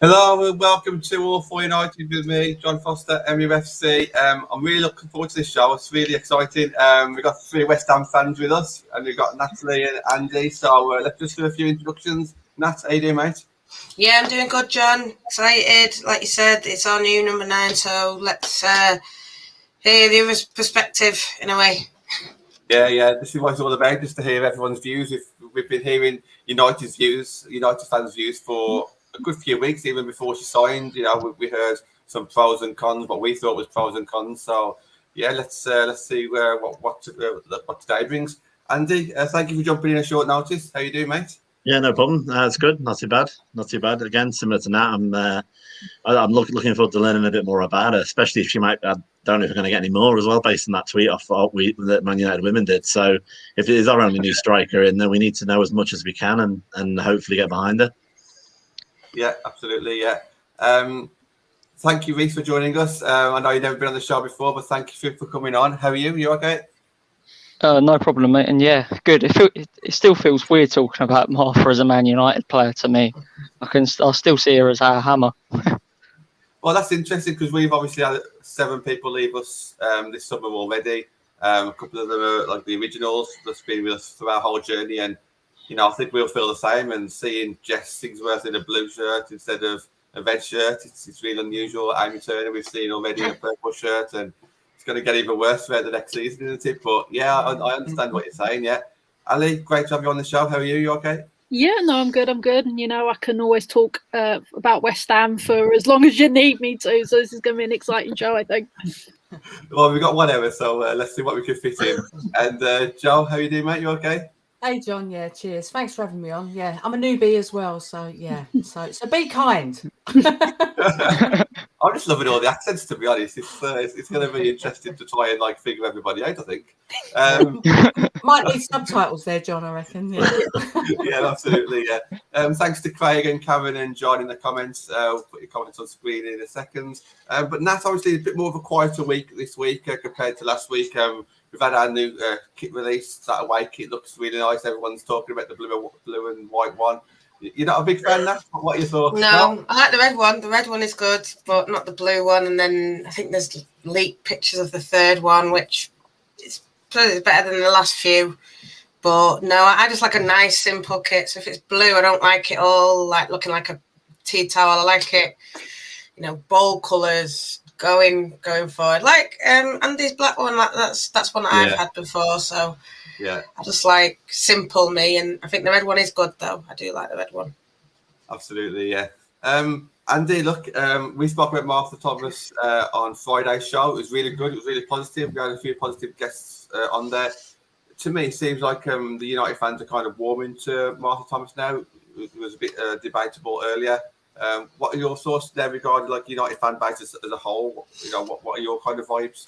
Hello and welcome to All For United with me, John Foster, MUFC. I'm really looking forward to this show. It's really exciting. We've got 3 West Ham fans with us, and we've got Natalie and Andy. So let's just do a few introductions. Nat, how you doing, mate? Yeah, I'm doing good, John. Excited. Like you said, it's our new number 9, so let's hear the other's perspective in a way. Yeah. This is what it's all about, just to hear everyone's views. We've been hearing United fans' views for a good few weeks, even before she signed. We heard some pros and cons, what we thought was pros and cons. So yeah, let's see what today brings. Andy, thank you for jumping in at short notice. How you doing, mate? Yeah, no problem. It's good. Not too bad. Again, similar to Nat, I'm looking forward to learning a bit more about her, especially if she might. I don't know if we're going to get any more as well, based on that tweet that Man United women did. So if it is our only new striker in, then we need to know as much as we can and hopefully get behind her. Yeah, absolutely. Yeah. Thank you, Reece, for joining us. I know you've never been on the show before, but thank you for coming on. How are you? You okay? No problem, mate. And yeah, good. It still feels weird talking about Martha as a Man United player to me. I'll still see her as our hammer. Well, that's interesting because we've obviously had 7 people leave us this summer already. A couple of them are like the originals that's been with us through our whole journey, and I think we'll feel the same. And seeing Jess Sigsworth in a blue shirt instead of a red shirt, it's really unusual. Amy Turner we've seen already in a purple shirt, and it's going to get even worse throughout the next season, isn't it? But yeah, I understand what you're saying. Yeah, Ali, great to have you on the show. How are you? You okay? Yeah, no, I'm good. And I can always talk about West Ham for as long as you need me to. So this is going to be an exciting show, I think. Well, we've got 1 hour, so let's see what we can fit in. And Joe, how you doing, mate? You okay? Hey, John. Yeah, cheers. Thanks for having me on. Yeah, I'm a newbie as well, so yeah. So be kind. I'm just loving all the accents, to be honest. It's going to be interesting to try and figure everybody out, I think. Might need subtitles there, John, I reckon. Yeah, yeah, absolutely. Yeah. Thanks to Craig and Karen and John in the comments. We'll put your comments on screen in a second. But Nat, obviously, a bit more of a quieter week this week compared to last week. We've had our new kit release. That away kit looks really nice. Everyone's talking about the blue and white one. You're not a big fan, Nat? What are your thoughts? No, I like the red one. The red one is good, but not the blue one. And then I think there's leaked pictures of the third one, which is probably better than the last few. But no, I just like a nice, simple kit. So if it's blue, I don't like it all looking like a tea towel. I like it, bold colours. Going forward, like Andy's black one, that's one I've had before. So yeah, I just like simple me, and I think the red one is good though. I do like the red one. Absolutely, yeah. Andy, look, we spoke about Martha Thomas on Friday's show. It was really good. It was really positive. We had a few positive guests on there. To me, it seems like the United fans are kind of warming to Martha Thomas now. It was a bit debatable earlier. What are your thoughts there regarding United fan base as a whole? What are your kind of vibes?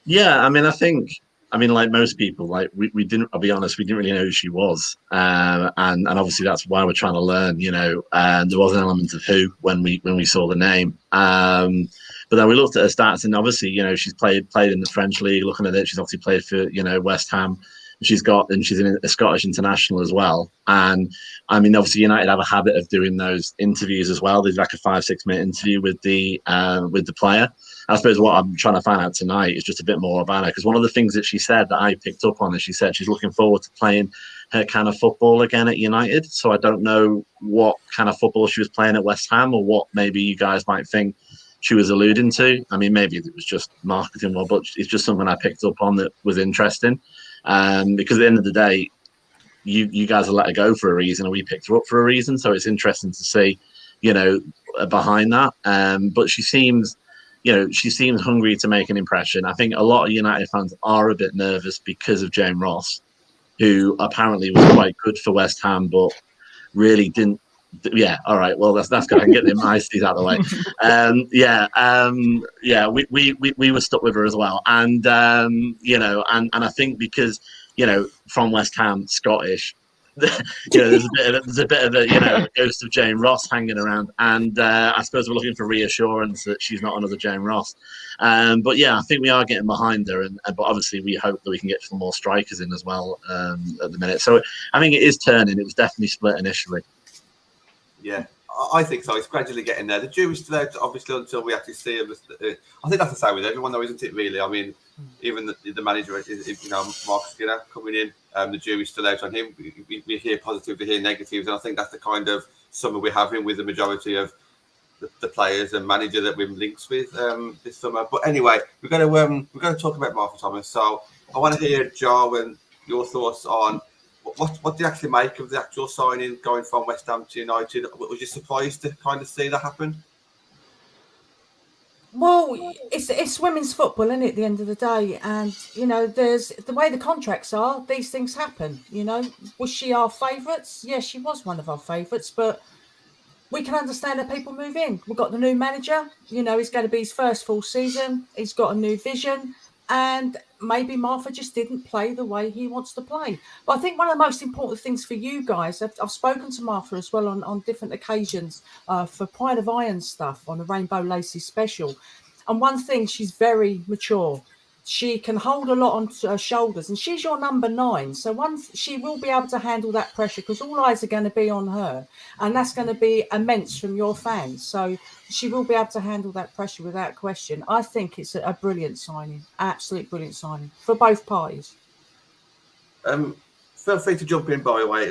Yeah, I mean, like most people, we didn't. I'll be honest, we didn't really know who she was, and obviously that's why we're trying to learn. And there was an element of who when we saw the name. But then we looked at her stats, and obviously, she's played in the French league. Looking at it, she's obviously played for West Ham. She's in a Scottish international as well. And I mean, obviously United have a habit of doing those interviews as well. There's like a 5-6 minute interview with the player. I suppose what I'm trying to find out tonight is just a bit more about her, because one of the things that she said that I picked up on is she said she's looking forward to playing her kind of football again at United. So I don't know what kind of football she was playing at West Ham, or what maybe you guys might think she was alluding to. I mean, maybe it was just marketing, but it's just something I picked up on that was interesting. Because at the end of the day, you guys have let her go for a reason, and we picked her up for a reason. So it's interesting to see, behind that. But she seems hungry to make an impression. I think a lot of United fans are a bit nervous because of Jane Ross, who apparently was quite good for West Ham, but really didn't. Yeah, all right. Well, that's good. I can get the niceties out of the way. We were stuck with her as well, and and I think because from West Ham, Scottish, there's a bit of a ghost of Jane Ross hanging around, and I suppose we're looking for reassurance that she's not another Jane Ross. But yeah, I think we are getting behind her, but obviously we hope that we can get some more strikers in as well at the minute. So I think it is turning. It was definitely split initially. Yeah, I think so. It's gradually getting there. The jury's still out, obviously, until we actually see him. I think that's the same with everyone, though, isn't it? Really, I mean, even the manager, Mark Skinner coming in, the jury's still out on him. We hear positive, we hear negatives, and I think that's the kind of summer we're having with the majority of the players and manager that we're linked with this summer. But anyway, we're going to talk about Martha Thomas. So I want to hear, Joe, and your thoughts on what do you actually make of the actual signing going from West Ham to United? Was you surprised to kind of see that happen? Well, it's women's football, isn't it, at the end of the day? And, there's the way the contracts are, these things happen, Was she our favourites? Yeah, she was one of our favourites, but we can understand that people move in. We've got the new manager, he's going to be his first full season. He's got a new vision. And maybe Martha just didn't play the way he wants to play. But I think one of the most important things for you guys, I've spoken to Martha as well on different occasions for Pride of Iron stuff on the Rainbow Laces special. And one thing, she's very mature. She can hold a lot on her shoulders, and she's your number 9. So she will be able to handle that pressure because all eyes are going to be on her, and that's going to be immense from your fans. So she will be able to handle that pressure without question. I think it's a brilliant signing, absolute brilliant signing for both parties. Feel free to jump in, by the way,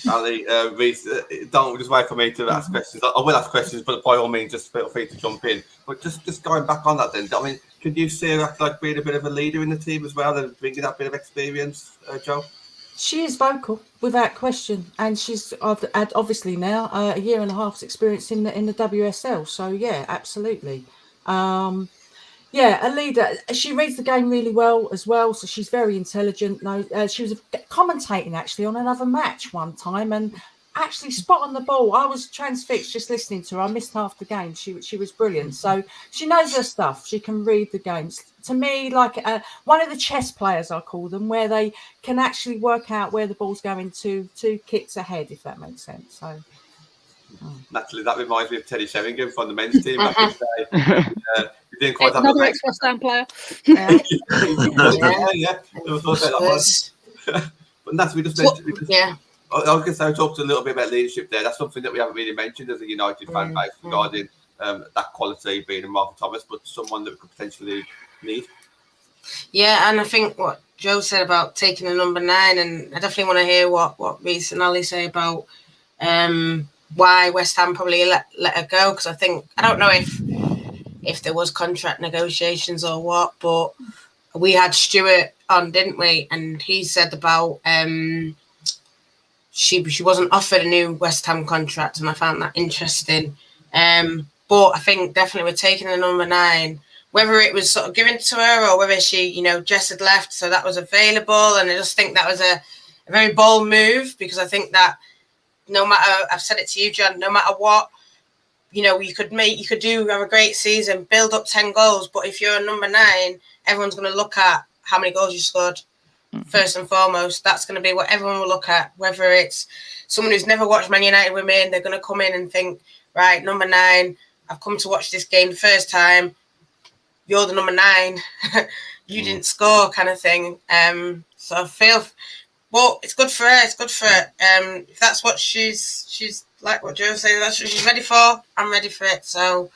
Ali, Reece. Don't just wait for me to ask questions. I will ask questions, but by all means, just feel free to jump in. But just going back on that then, I mean, could you see her like being a bit of a leader in the team as well and bringing that bit of experience, Joe? She is vocal, without question, and she's had obviously now a year and a half's experience in the WSL. So yeah, absolutely. Yeah, a leader. She reads the game really well as well, so she's very intelligent. She was commentating actually on another match one time, and actually spot on the ball. I was transfixed just listening to her. I missed half the game. She was brilliant. So she knows her stuff. She can read the games. To me, like one of the chess players, I call them, where they can actually work out where the ball's going to 2 kicks ahead, if that makes sense. So. Naturally, that reminds me of Teddy Sheringham from the men's team back in the day. We didn't quite have another ex-West Ham player. Yeah. Yeah. But naturally, we just mentioned. Yeah. I was going to say, I talked a little bit about leadership there. That's something that we haven't really mentioned as a United fan base regarding that quality being in Martha Thomas, but someone that we could potentially need. Yeah, and I think what Joe said about taking the number 9, and I definitely want to hear what Reece and Ali say about why West Ham probably let her go, because I don't know if there was contract negotiations or what, but we had Stuart on, didn't we? And he said about she wasn't offered a new West Ham contract, and I found that interesting. But I think definitely we're taking the number 9, whether it was sort of given to her or whether she, Jess had left, so that was available. And I just think that was a very bold move, because I think that no matter, I've said it to you, John, no matter what, you could have a great season, build up 10 goals, but if you're a number 9, everyone's going to look at how many goals you scored. First and foremost, that's going to be what everyone will look at, whether it's someone who's never watched Man United women, they're going to come in and think, right, number 9, I've come to watch this game the first time, you're the number 9, you didn't score, kind of thing. So I feel, well, it's good for her. If that's what she's like what Joe said, that's what she's ready for, I'm ready for it. So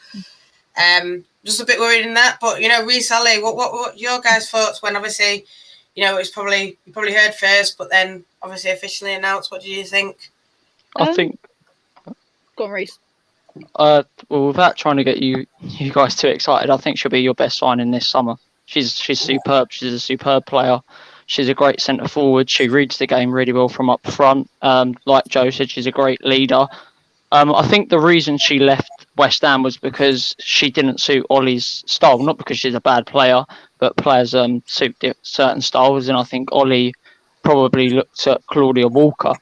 just a bit worried in that. But, Reece, Ali, what your guys' thoughts when obviously, it's probably, you probably heard first, but then obviously officially announced. What do you think? I think. Go on, Reece. Well, without trying to get you guys too excited, I think she'll be your best signing this summer. She's superb. She's a superb player. She's a great centre forward. She reads the game really well from up front. Like Joe said, she's a great leader. I think the reason she left West Ham was because she didn't suit Ollie's style. Not because she's a bad player, but players suit certain styles. And I think Ollie probably looked at Claudia Walker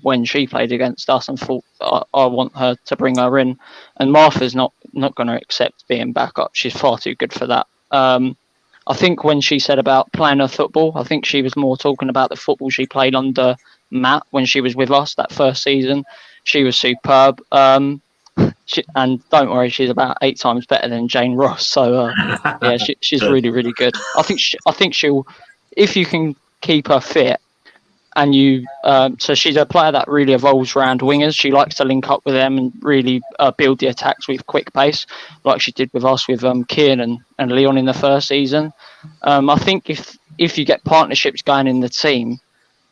when she played against us and thought, I want her to bring her in. And Martha's not going to accept being back up. She's far too good for that. I think when she said about playing her football, I think she was more talking about the football she played under Matt when she was with us that first season. She was superb. And don't worry, she's about 8 times better than Jane Ross. So yeah, she's really, really good. I think she'll, if you can keep her fit and you so she's a player that really evolves around wingers. She likes to link up with them and really build the attacks with quick pace, like she did with us with Kieran and Leon in the first season. I think if you get partnerships going in the team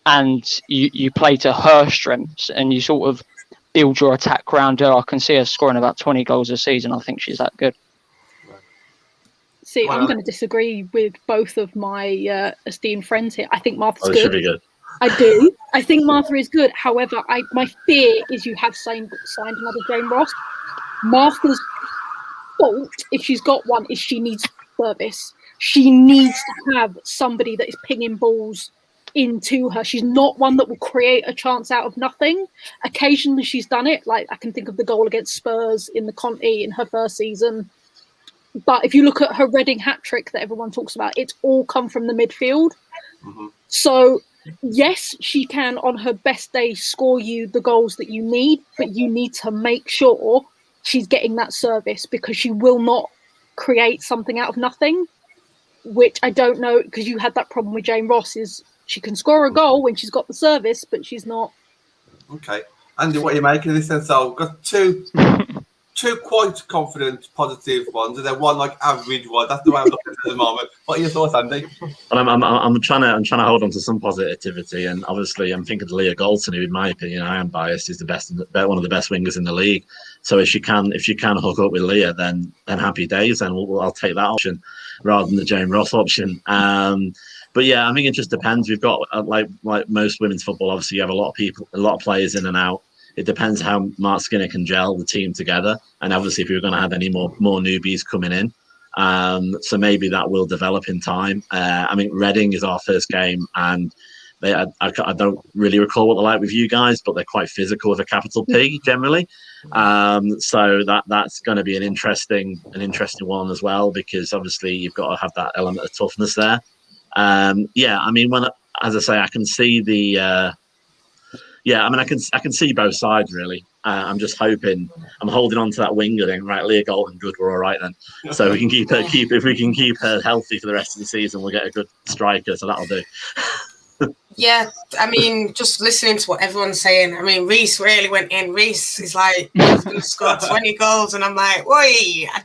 and you play to her strengths and you sort of build your attack around her, I can see her scoring about 20 goals a season. I think she's that good. See, I'm going to disagree with both of my esteemed friends here. I think Martha's good. Should be good. I do. I think Martha is good. However, my fear is you have signed another Jane Ross. Martha's fault, if she's got one, is she needs service. She needs to have somebody that is pinging balls into her. She's not one that will create a chance out of nothing. Occasionally she's done it. Like I can think of the goal against Spurs in the Conti in her first season. But if you look at her Reading hat-trick that everyone talks about, it's all come from the midfield. Mm-hmm. So, yes, she can, on her best day, score you the goals that you need, but you need to make sure she's getting that service because she will not create something out of nothing, which I don't know, because you had that problem with Jane Ross, is she can score a goal when she's got the service, but she's not. Okay. Andy, what are you making of this then? So, I've got two quite confident, positive ones, and then one like average one. That's the way I'm looking at the moment. What are your thoughts, Andy? Well, I'm trying to hold on to some positivity, and obviously I'm thinking of Leah Galton, who, in my opinion, I am biased, is the best, one of the best wingers in the league. So if you can hook up with Leah, then happy days, and I'll take that option rather than the Jane Ross option. But yeah, I think it just depends. We've got like most women's football, obviously you have a lot of players in and out. It depends how Mark Skinner can gel the team together, and obviously if you're going to have any more newbies coming in, so maybe that will develop in time. I mean, Reading is our first game, and I don't really recall what they're like with you guys, but they're quite physical with a capital P generally. So that's going to be an interesting one as well, because obviously you've got to have that element of toughness there. Yeah, I mean, as I say, I can see the. Yeah, I mean, I can see both sides really. I'm just hoping. I'm holding on to that winger thing. Right, Leah Galton, good. We're all right then. So we can if we can keep her healthy for the rest of the season, we'll get a good striker. So that'll do. Yeah, I mean, just listening to what everyone's saying. I mean, Reese really went in. Reese is like, he's going to score 20 goals, and I'm like, oi, I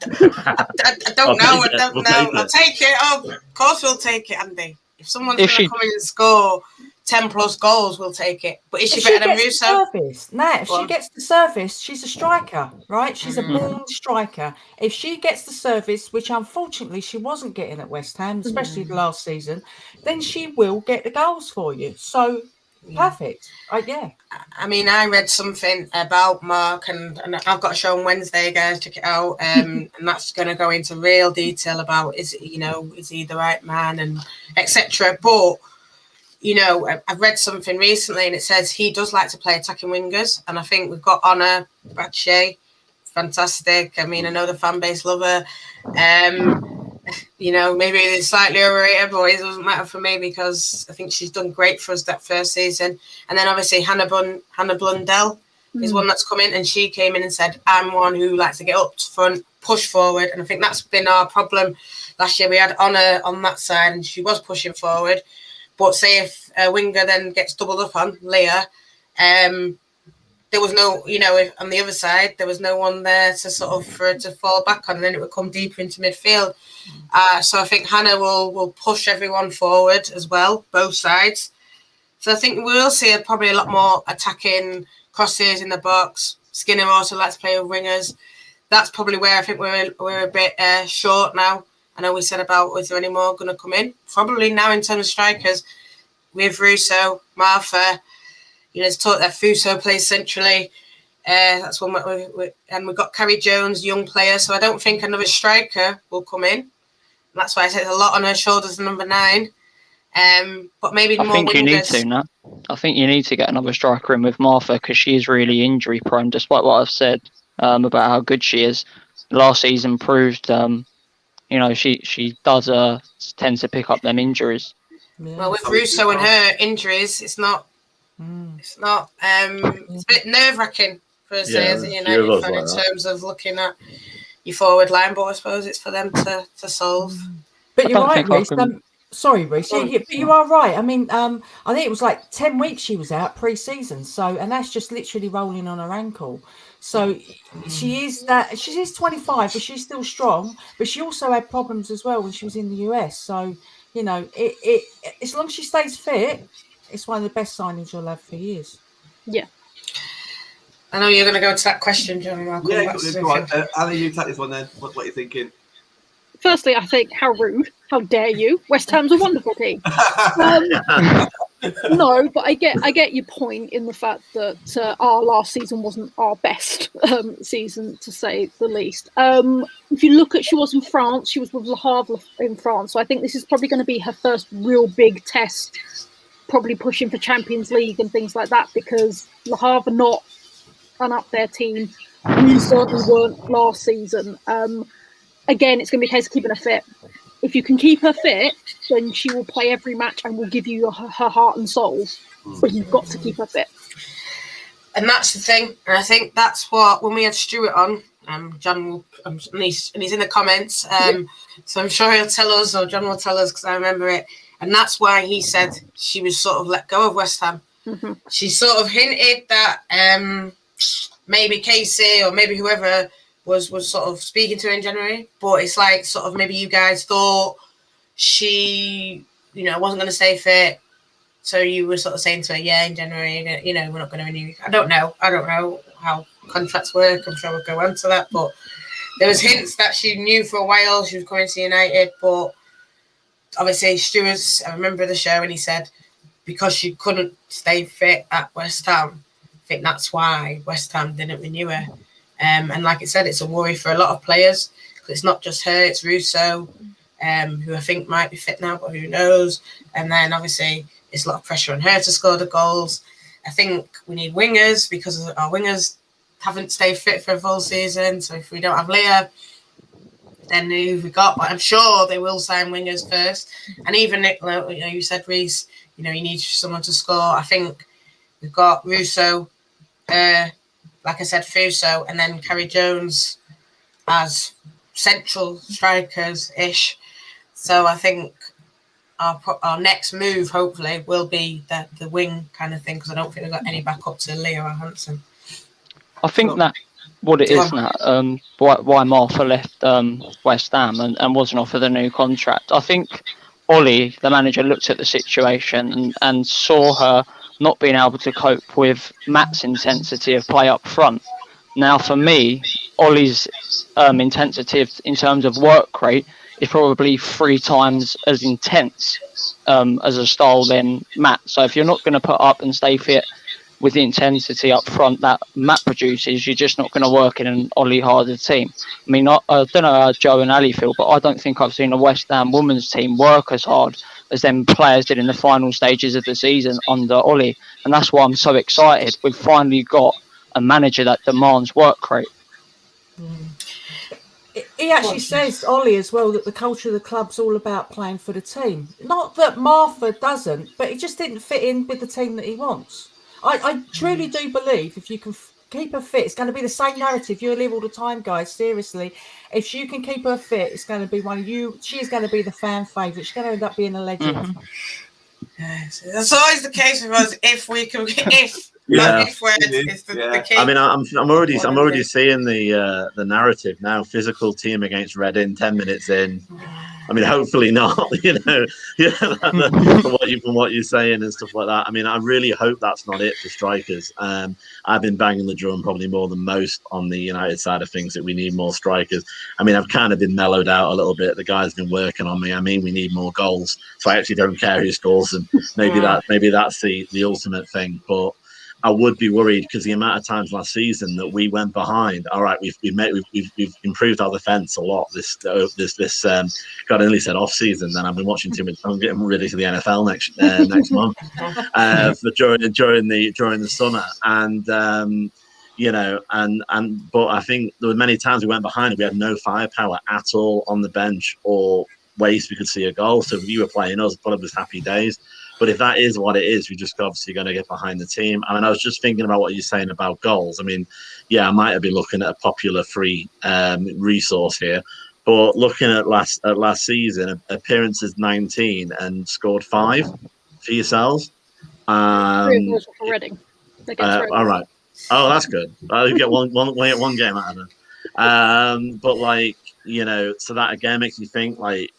don't know. I'll take it. Oh, of course we'll take it, Andy. If someone's going to come in and score 10 plus goals, we'll take it. But is she better than Russo? If she gets the service, she's a striker, right? She's a born striker. If she gets the service, which unfortunately she wasn't getting at West Ham, especially the last season, then she will get the goals for you. So perfect. Yeah. I mean, I read something about Mark, and I've got a show on Wednesday, guys. Check it out. And that's going to go into real detail about is he the right man and etc. But I've read something recently, and it says he does like to play attacking wingers, and I think we've got Honor Bradshaw, fantastic. I mean, I know the fan base love her. Maybe it's slightly overrated, but it doesn't matter for me because I think she's done great for us that first season. And then obviously Hannah Blundell is one that's come in, and she came in and said, I'm one who likes to get up front, push forward, and I think that's been our problem. Last year we had Honor on that side, and she was pushing forward. But say if a winger then gets doubled up on Leah, there was no, on the other side, there was no one there to sort of for her to fall back on, and then it would come deeper into midfield. So I think Hannah will push everyone forward as well, both sides. So I think we will see probably a lot more attacking crosses in the box. Skinner also likes to play with wingers. That's probably where I think we're a bit short now. I know we said about, is there any more going to come in? Probably now in terms of strikers, with Russo, Martha, it's taught that Fuso plays centrally. That's one and we've got Carrie Jones, young player, so I don't think another striker will come in. That's why I said a lot on her shoulders, number 9. But maybe more wingers. I think you need to, Nat. I think you need to get another striker in with Martha because she is really injury prone, despite what I've said about how good she is. Last season proved she does tends to pick up them injuries. Yeah. Well, with Russo and her injuries, it's not. It's not. It's a bit nerve-wracking for us, in terms of looking at your forward line. But I suppose it's for them to solve. But you're right, Reece. Sorry, Reece. But you are right. I mean, I think it was like 10 weeks she was out pre-season. So, and that's just literally rolling on her ankle. So she is 25, but she's still strong. But she also had problems as well when she was in the US. So, you know, it as long as she stays fit, it's one of the best signings you'll have for years. Yeah. I know you're going to go to that question, John. I'll come back to go on. Ali, you take this one then. What are you thinking? Firstly, I think how rude, how dare you? West Ham's a wonderful team. No, but I get your point in the fact that our last season wasn't our best season, to say the least. If you look at, she was in France, she was with Le Havre in France, so I think this is probably going to be her first real big test, probably pushing for Champions League and things like that, because Le Havre not an up their team. We certainly weren't last season. Again, it's going to be a case of keeping her fit. If you can keep her fit, then she will play every match and will give you her heart and soul. But you've got to keep her fit. And that's the thing. And I think that's what, when we had Stuart on, John will, and he's in the comments, so I'm sure he'll tell us, or John will tell us, because I remember it. And that's why he said she was sort of let go of West Ham. Mm-hmm. She sort of hinted that maybe Casey or maybe whoever was sort of speaking to her in January, but it's like sort of maybe you guys thought she, wasn't going to stay fit, so you were sort of saying to her, yeah, in January, we're not going to renew. I don't know how contracts work. I'm sure we'll go on to that, but there was hints that she knew for a while she was coming to United, but obviously Stuart's, I remember the show, and he said because she couldn't stay fit at West Ham, I think that's why West Ham didn't renew her. And like I said, it's a worry for a lot of players. It's not just her, it's Russo, who I think might be fit now, but who knows. And then obviously it's a lot of pressure on her to score the goals. I think we need wingers because our wingers haven't stayed fit for a full season. So if we don't have Leah, then who have we got? But I'm sure they will sign wingers first. And even, you said, Reece, you need someone to score. I think we've got Russo, like I said, Fuso, and then Carrie Jones as central strikers-ish. So I think our next move, hopefully, will be the wing kind of thing, because I don't think we've got any backup to Leo or Hansen. I think that what it is now, why Martha left West Ham and wasn't offered a new contract. I think Ollie, the manager, looked at the situation and saw her not being able to cope with Matt's intensity of play up front. Now, for me, Ollie's intensity in terms of work rate is probably 3 times as intense as a style than Matt. So if you're not going to put up and stay fit with the intensity up front that Matt produces, you're just not going to work in an Ollie harder team. I mean, I don't know how Joe and Ali feel, but I don't think I've seen a West Ham women's team work as hard as them players did in the final stages of the season under Ollie. And that's why I'm so excited. We've finally got a manager that demands work rate. He actually says, Ollie, as well, that the culture of the club's all about playing for the team. Not that Martha doesn't, but it just didn't fit in with the team that he wants. I truly do believe if you can keep her fit, it's going to be the same narrative you'll live all the time, guys. Seriously, if you can keep her fit, it's going to be one of you. She is going to be the fan favourite. She's going to end up being a legend. Mm-hmm. Yes, that's always the case with us. If we can, it's the case. I mean, I'm already seeing the narrative now. Physical team against Reading, 10 minutes in. I mean, hopefully not. From what you're saying and stuff like that. I mean, I really hope that's not it for strikers. I've been banging the drum probably more than most on the United side of things that we need more strikers. I mean, I've kind of been mellowed out a little bit. The guy's been working on me. I mean, we need more goals, so I actually don't care who scores them. Maybe that's the ultimate thing, but I would be worried because the amount of times last season that we went behind. All right, we've improved our defence a lot. This God only said off season. Then I've been watching too much. I'm getting ready for the NFL next month. During the summer, and but I think there were many times we went behind and we had no firepower at all on the bench or ways we could see a goal. So if you were playing us, but it was happy days. But if that is what it is, we're just obviously going to get behind the team. I mean, I was just thinking about what you're saying about goals. I mean, yeah, I might have been looking at a popular free resource here. But But looking at last season, appearances 19 and scored 5 for yourselves. 3 of those were for Reading. All right. Oh, that's good. You get one game out of it. But like, you know, so that again makes you think, like,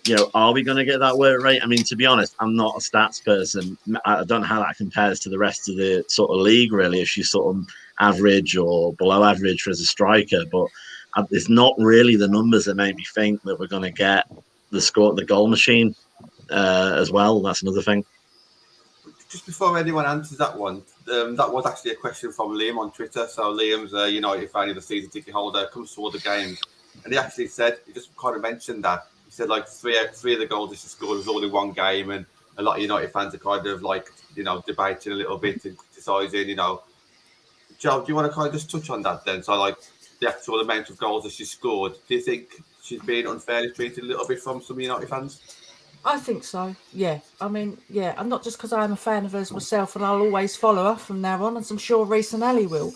you know, are we going to get that work rate? I mean, to be honest, I'm not a stats person. I don't know how that compares to the rest of the sort of league, really, if she's sort of average or below average for as a striker. But it's not really the numbers that make me think that we're going to get the goal machine as well. That's another thing. Just before anyone answers that one, that was actually a question from Liam on Twitter. So Liam's a United fan, of the season ticket holder, comes to all the games, and he actually said, he just kind of mentioned that. He said like three of the goals that she scored was all in one game, and a lot of United fans are kind of like, you know, debating a little bit and criticising, you know. Joe, do you want to kind of just touch on that then? So like the actual amount of goals that she scored, do you think she's being unfairly treated a little bit from some United fans? I think so. Yeah. I mean, yeah. And not just because I'm a fan of hers myself, and I'll always follow her from now on, as I'm sure Reece and Ali will.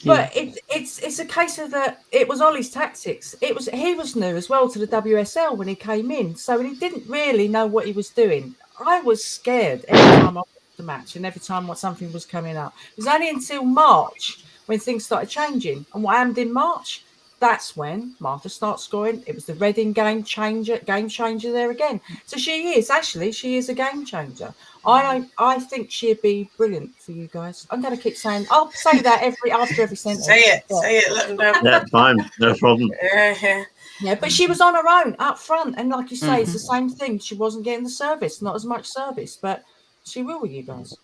But it's a case of that. It was Ollie's tactics. He was new as well to the WSL when he came in, so he didn't really know what he was doing. I was scared every time I watched the match and every time something was coming up. It was only until March when things started changing. And what happened in March? That's when Martha starts scoring. It was the Reading game changer there again. So she is a game changer. I think she'd be brilliant for you guys. I'm going to keep saying, I'll say that after every sentence. Say it, let them know. Yeah, fine, no problem. Yeah, but she was on her own up front, and like you say, it's the same thing. She wasn't getting the service, not as much service, but she will with you guys.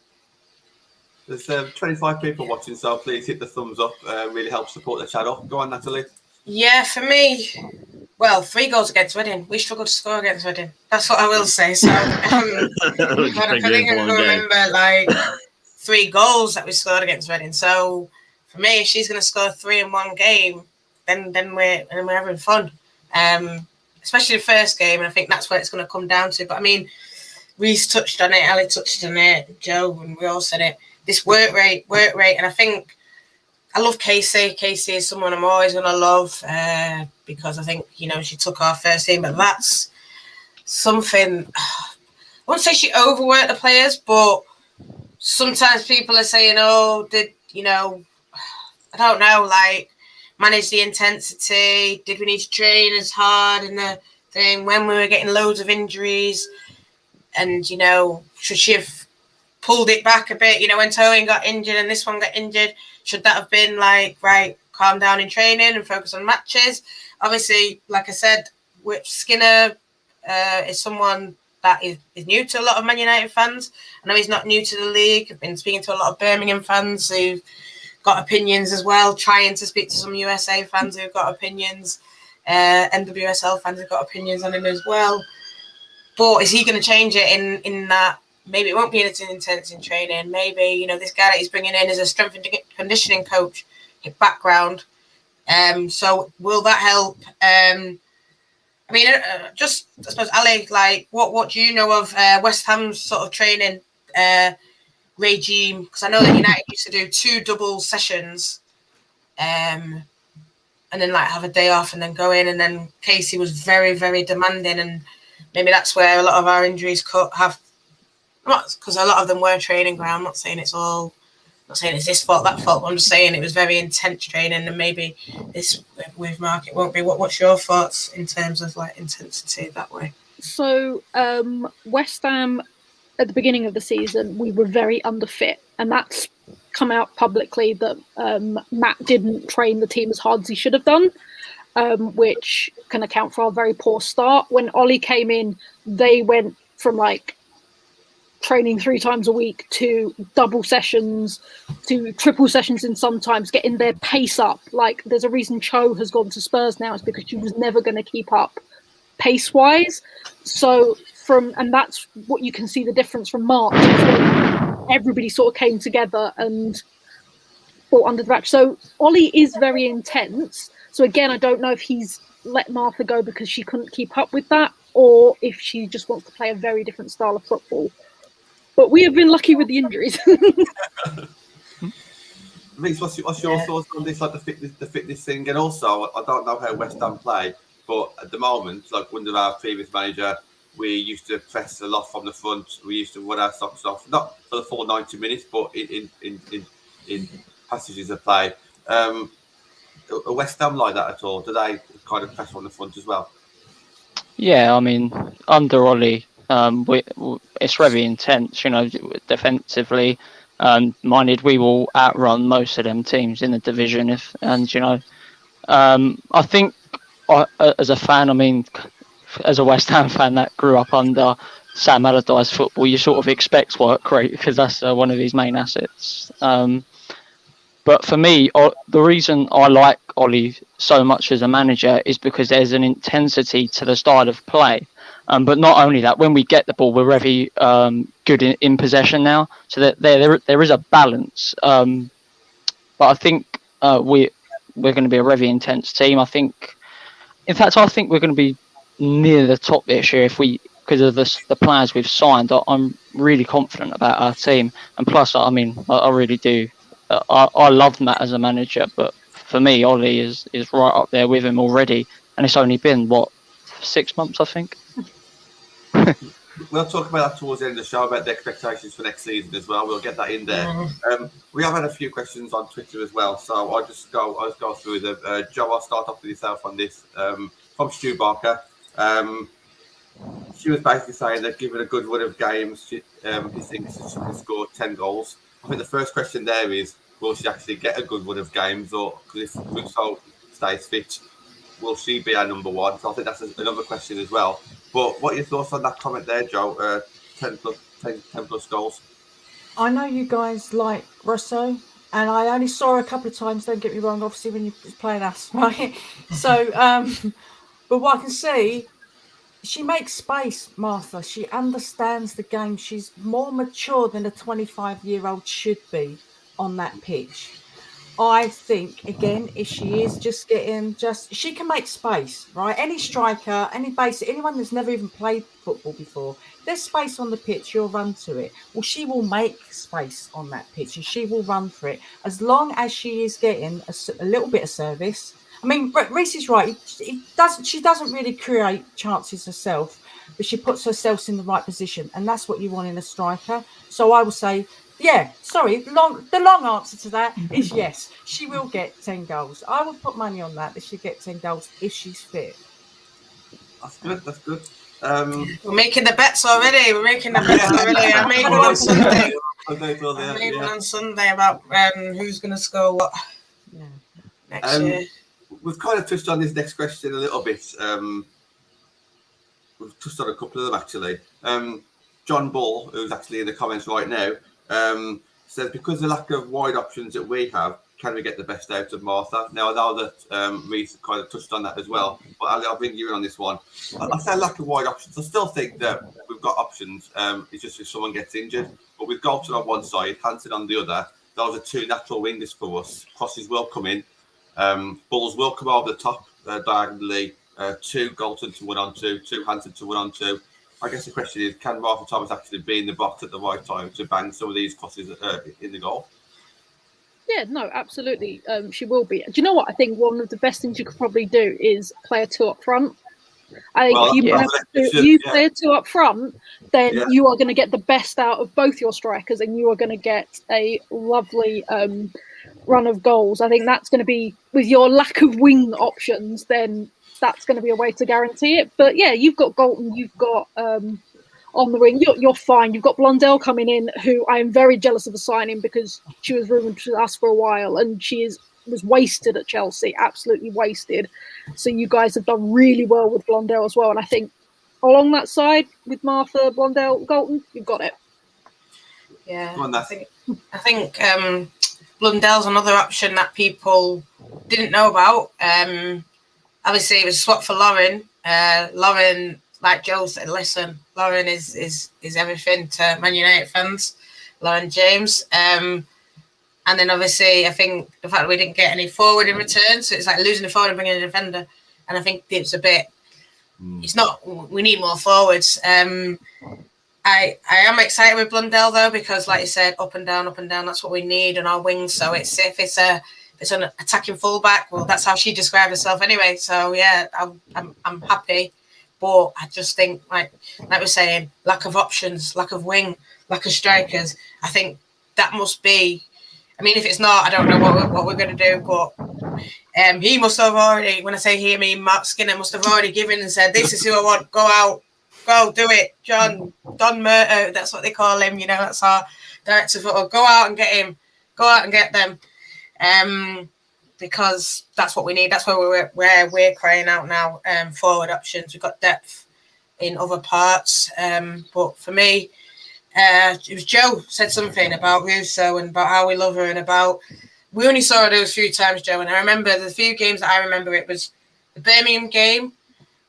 There's 25 people watching, so please hit the thumbs up. Really helps support the channel. Go on, Natalie. Yeah, for me, well, 3 goals against Reading. We struggled to score against Reading. That's what I will say. So I think I can remember like 3 goals that we scored against Reading. So for me, if she's going to score 3 in one game, then we're having fun. Especially the first game, and I think that's where it's going to come down to. But I mean, Reece touched on it, Ali touched on it, Joe, and we all said it. This work rate, and I think I love Casey. Casey is someone I'm always going to love because I think, you know, she took our first team, but that's something. I wouldn't say she overworked the players, but sometimes people are saying, oh, I don't know, like, manage the intensity. Did we need to train as hard in the thing when we were getting loads of injuries? And, you know, should she have pulled it back a bit, you know, when Toyin got injured and this one got injured? Should that have been like, right, calm down in training and focus on matches? Obviously, like I said, Skinner is someone that is new to a lot of Man United fans. I know he's not new to the league. I've been speaking to a lot of Birmingham fans who've got opinions as well, trying to speak to some USA fans who've got opinions, NWSL fans who've got opinions on him as well. But is he going to change it in that? Maybe it won't be as intense in training. Maybe, you know, this guy that he's bringing in is a strength and conditioning coach background. So will that help? I mean, I suppose, Ali, like, what do you know of West Ham's sort of training regime? Because I know that United used to do 2 double sessions and then, like, have a day off and then go in. And then Casey was very, very demanding. And maybe that's where a lot of our injuries have. Not because a lot of them were training ground. I'm not saying it's this fault, that fault. I'm just saying it was very intense training, and maybe this with Mark it won't be. What's your thoughts in terms of like intensity that way? So West Ham at the beginning of the season, we were very underfit, and that's come out publicly that Matt didn't train the team as hard as he should have done, which can account for our very poor start. When Ollie came in, they went from like training 3 times a week to double sessions to triple sessions, and sometimes getting their pace up. Like, there's a reason Cho has gone to Spurs now, it's because she was never going to keep up pace wise. So and that's what you can see the difference from March. Everybody sort of came together and fought under the match. So Ollie is very intense. So again, I don't know if he's let Martha go because she couldn't keep up with that, or if she just wants to play a very different style of football. But we have been lucky with the injuries. Reece, what's your thoughts on this, like the fitness thing? And also, I don't know how West Ham play, but at the moment, like under our previous manager, we used to press a lot from the front. We used to run our socks off, not for the full 90 minutes, but in passages of play. Are West Ham like that at all? Do they kind of press from the front as well? Yeah, I mean, under Ollie, it's very intense, defensively. Minded, we will outrun most of them teams in the division. I think as a fan, I mean, as a West Ham fan that grew up under Sam Allardyce football, you sort of expect work rate because that's one of his main assets. But for me, the reason I like Ollie so much as a manager is because there's an intensity to the style of play. But not only that, when we get the ball, we're very good in possession now. So that there is a balance. But I think we're going to be a very intense team. I think we're going to be near the top this year because of the players we've signed. I'm really confident about our team. And plus, I mean, I really do. I love Matt as a manager, but for me, Ollie is right up there with him already, and it's only been 6 months, I think. We'll talk about that towards the end of the show about the expectations for next season as well. We'll get that in there. We have had a few questions on Twitter as well, so I'll just go through them. Joe, I'll start off with yourself on this. From Stu Barker, she was basically saying that given a good run of games, he thinks she can score 10 goals. I think the first question there is, will she actually get a good run of games, or because if Russo stays fit, will she be our number one? So I think that's another question as well. But what are your thoughts on that comment there, Joe? 10 plus goals. I know you guys like Russo, and I only saw her a couple of times. Don't get me wrong, obviously when you're playing us, right? So, but what I can see, she makes space, Martha. She understands the game. She's more mature than a 25-year-old should be on that pitch. I think, again, if she is she can make space, right? Any striker, anyone that's never even played football before, there's space on the pitch, you'll run to it. Well, she will make space on that pitch and she will run for it as long as she is getting a little bit of service. I mean, Reese is right. She doesn't really create chances herself, but she puts herself in the right position, and that's what you want in a striker. So I will say, yeah, sorry, the long answer to that is yes, she will get 10 goals. I would put money on that she'll get 10 goals if she's fit. That's good. We're making the bets already. I made one on Sunday. On Sunday about who's going to score what next year. We've kind of touched on this next question a little bit. We've touched on a couple of them actually. John Bull, who's actually in the comments right now, says because of the lack of wide options that we have, can we get the best out of Martha? Now I know that Reece kind of touched on that as well, but I'll bring you in on this one. I say lack of wide options. I still think that we've got options. It's just if someone gets injured. But with Galton on one side, Hansen on the other, those are two natural wingers for us. Crosses will come in. Balls will come over the top diagonally. Two Galton to 1-on-2, two Hansen to 1-on-2. I guess the question is, can Martha Thomas actually be in the box at the right time to bang some of these crosses in the goal? Yeah, no, absolutely. She will be. Do you know what? I think one of the best things you could probably do is play a two up front. I think if you play a two up front, then you are going to get the best out of both your strikers and you are going to get a lovely run of goals. I think that's going to be, with your lack of wing options, then that's going to be a way to guarantee it. But yeah, you've got Galton, you've got on the wing, you're fine. You've got Blundell coming in, who I am very jealous of the signing because she was rumoured to us for a while and was wasted at Chelsea, absolutely wasted. So you guys have done really well with Blundell as well. And I think along that side with Martha, Blundell, Galton, you've got it. Yeah, I think Blundell's another option that people didn't know about. Obviously, it was a swap for Lauren. Lauren, like Joe said, listen, Lauren is everything to Man United fans. Lauren James. And then obviously, I think the fact that we didn't get any forward in return, so it's like losing a forward and bringing in a defender. And I think it's a bit. It's not. We need more forwards. I am excited with Blundell though because, like you said, up and down. That's what we need on our wings. So if it's a it's an attacking fullback. Well, that's how she described herself anyway. So yeah, I'm happy, but I just think like we're saying, lack of options, lack of wing, lack of strikers. I think that must be. I mean, if it's not, I don't know what we're going to do. But he must have already. When I say he, I mean Mark Skinner must have already given and said, "This is who I want. Go out, go do it, Don Murto." That's what they call him. You know, that's our director of football. Go out and get him. Go out and get them. Because that's what we need. That's where we're crying out now. Forward options. We've got depth in other parts. But for me, it was Joe said something about Russo and about how we love her and about we only saw her those few times, Joe. And I remember the few games that I remember. It was the Birmingham game.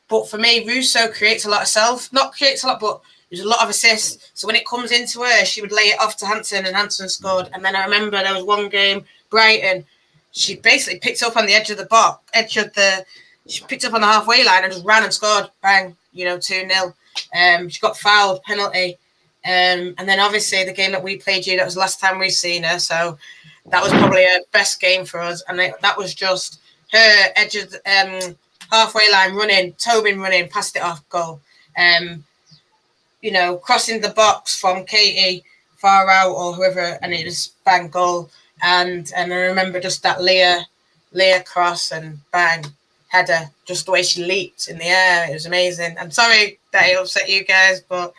But for me, Russo creates a lot of self. Not creates a lot, but there's a lot of assists. So when it comes into her, she would lay it off to Hansen, and Hansen scored. And then I remember there was one game, Brighton. She basically picked up on the edge of the box, she picked up on the halfway line and just ran and scored. Bang, 2-0. She got fouled, penalty. And then obviously the game that we played you, that was the last time we've seen her. So that was probably her best game for us. And that was just her edge of halfway line running, Tobin running, passed it off, goal. Crossing the box from Katie far out or whoever, and it was bang, goal. And I remember just that Leah cross and bang, header, just the way she leaped in the air. It was amazing. I'm sorry that it upset you guys, but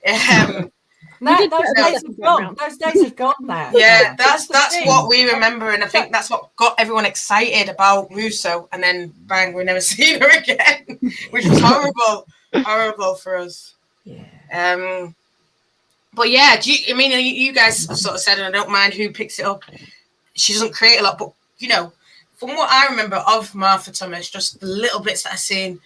those days have gone. Those days have gone now. Yeah, that's what we remember, and I think that's what got everyone excited about Russo. And then bang, we never seen her again, which was horrible for us. Yeah. But yeah, you guys sort of said, and I don't mind who picks it up. She doesn't create a lot, but from what I remember of Martha Thomas, just the little bits that I've seen,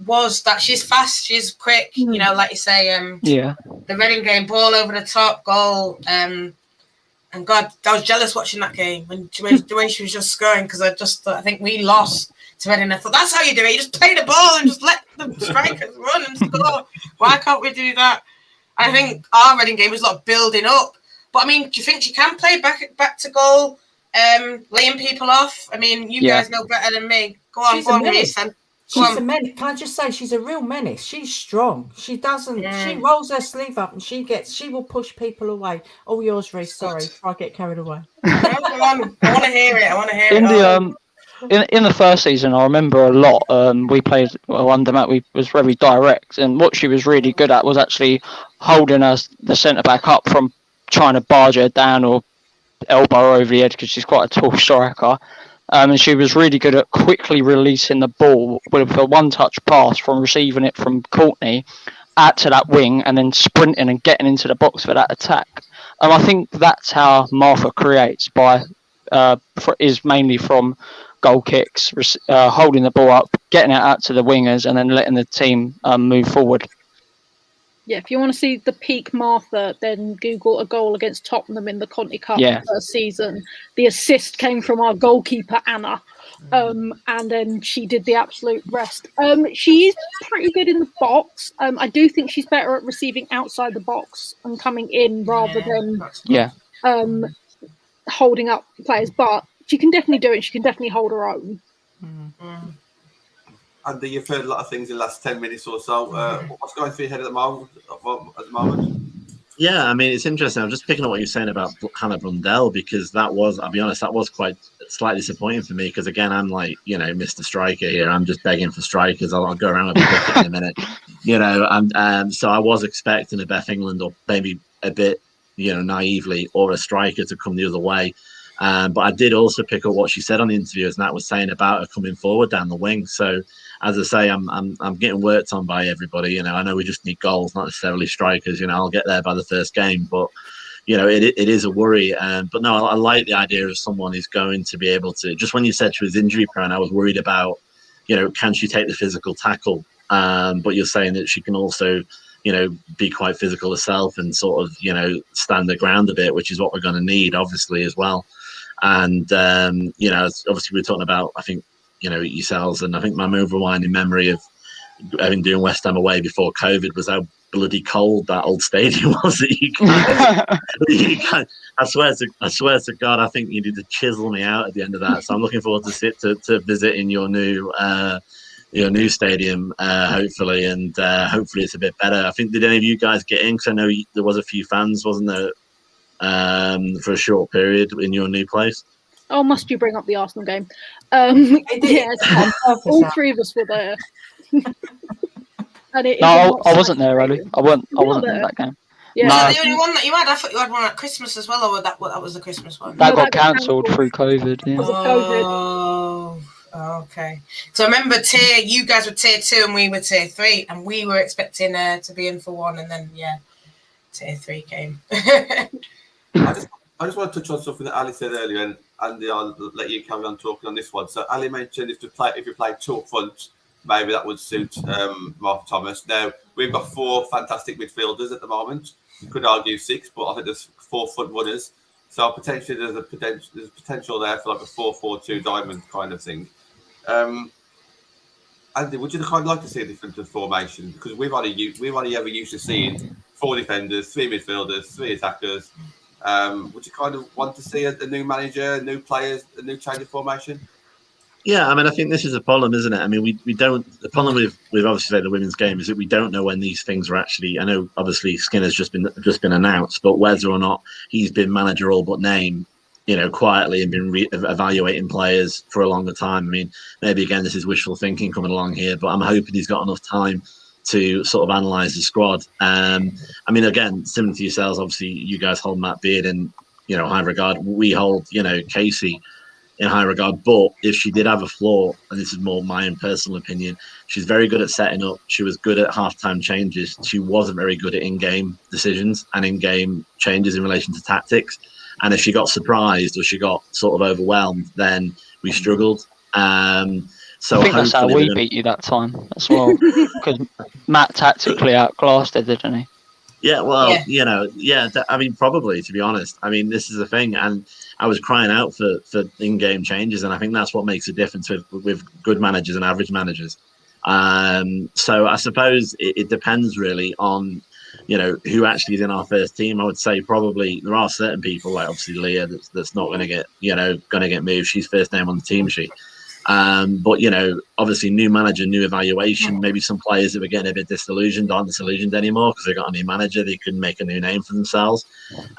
was that she's fast, she's quick. Like you say, the Reading game, ball over the top, goal. And God, I was jealous watching that game when the way she was just scoring, because I think we lost to Reading. I thought that's how you do it. You just play the ball and just let the strikers run and score. Why can't we do that? I think our Reading game was a lot of building up. But, I mean, do you think she can play back to goal, laying people off? I mean, you guys know better than me. Go on, Reece. She's a menace. Can I just say she's a real menace? She's strong. She doesn't. She rolls her sleeve up and she will push people away. All yours, Reece. Sorry, I get carried away. No, go on. I want to hear it. In the first season, I remember a lot. We played under Matt. We was very direct, and what she was really good at was actually holding the centre back up from trying to barge her down or elbow her over the edge, because she's quite a tall striker. And she was really good at quickly releasing the ball with a one-touch pass from receiving it from Courtney out to that wing, and then sprinting and getting into the box for that attack. And I think that's how Martha creates is mainly from goal kicks, holding the ball up, getting it out to the wingers, and then letting the team move forward. Yeah, if you want to see the peak Martha, then Google a goal against Tottenham in the Conti Cup first season. The assist came from our goalkeeper, Anna, and then she did the absolute rest. She is pretty good in the box. I do think she's better at receiving outside the box and coming in rather than holding up players, but she can definitely do it. She can definitely hold her own. Andy, you've heard a lot of things in the last 10 minutes or so. What's going through your head at the moment? Yeah, I mean, it's interesting. I'm just picking up what you're saying about Hannah Brundell, because that was, I'll be honest, that was quite slightly disappointing for me, because again, I'm like, Mr. Striker here. I'm just begging for strikers. I'll go around with a bucket in a minute, and so I was expecting a Beth England, or maybe a bit, naively, or a striker to come the other way. But I did also pick up what she said on the interview, as Nat was saying about her coming forward down the wing. So, as I say, I'm getting worked on by everybody. I know we just need goals, not necessarily strikers. I'll get there by the first game, but it is a worry. But no, I like the idea of someone who's going to be able to. Just when you said she was injury prone, I was worried about, can she take the physical tackle? But you're saying that she can also, be quite physical herself and sort of, stand the ground a bit, which is what we're going to need, obviously, as well. And, obviously we're talking about, I think, yourselves, and I think my overwinding memory of having doing West Ham away before COVID was how bloody cold that old stadium was that you can I swear to God, I think you need to chisel me out at the end of that. So I'm looking forward to visit in your new stadium, hopefully, and hopefully it's a bit better. I think, did any of you guys get in? Because I know there was a few fans, wasn't there, for a short period in your new place? Oh, must you bring up the Arsenal game? Yes, all three of us were there. And No, I wasn't there, Ali. I wasn't in that game. Yeah. Was No. that the only one that you had? I thought you had one at Christmas as well, or that was the Christmas one? That No, got that got cancelled through COVID. Yeah. Because of COVID. Oh, okay. So I remember you guys were tier 2 and we were tier 3, and we were expecting to be in for 1, and then tier 3 came. I just want to touch on something that Ali said earlier, and Andy, I'll let you carry on talking on this one. So Ali mentioned if you play 2 up front, maybe that would suit Mark Thomas. Now, we've got 4 fantastic midfielders at the moment. You could argue 6, but I think there's 4 front runners. So potentially there's potential there for like a 4-4-2 diamond kind of thing. Andy, would you kind of like to see a different formation? Because we've only ever used to seeing 4 defenders, 3 midfielders, 3 attackers. Would you kind of want to see a new manager, new players, a new change of formation? Yeah, I mean, I think this is a problem, isn't it? I mean, we don't. The problem with obviously the women's game is that we don't know when these things are actually. I know obviously Skinner's just been announced, but whether or not he's been manager all but name, quietly and been evaluating players for a longer time. I mean, maybe again this is wishful thinking coming along here, but I'm hoping he's got enough time to sort of analyse the squad. I mean, again, similar to yourselves, obviously you guys hold Matt Beard in high regard. We hold Casey in high regard, but if she did have a flaw, and this is more my own personal opinion, she's very good at setting up. She was good at halftime changes. She wasn't very good at in-game decisions and in-game changes in relation to tactics. And if she got surprised or she got sort of overwhelmed, then we struggled. So I think that's how we beat you that time as well, because Matt tactically outclassed her, didn't he? Yeah, well, I mean, probably, to be honest. I mean, this is the thing, and I was crying out for in-game changes, and I think that's what makes a difference with good managers and average managers. So I suppose it depends really on, who actually is in our first team. I would say probably there are certain people, like obviously Leah, that's not going to get moved. She's first name on the team sheet. But obviously new manager, new evaluation, maybe some players that were getting a bit disillusioned aren't disillusioned anymore because they got a new manager, they couldn't make a new name for themselves.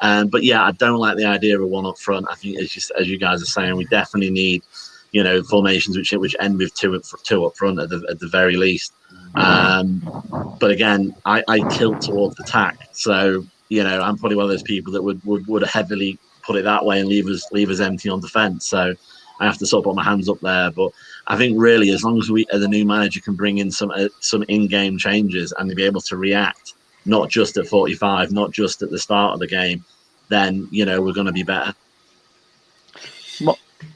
But yeah, I don't like the idea of 1 up front. I think it's just, as you guys are saying, we definitely need formations which end with two up front at the very least. But again, I tilt towards attack, so I'm probably one of those people that would heavily put it that way and leave us empty on defence. So I have to sort of put my hands up there. But I think really, as long as we, as a new manager, can bring in some in-game changes and be able to react, not just at 45, not just at the start of the game, then we're going to be better.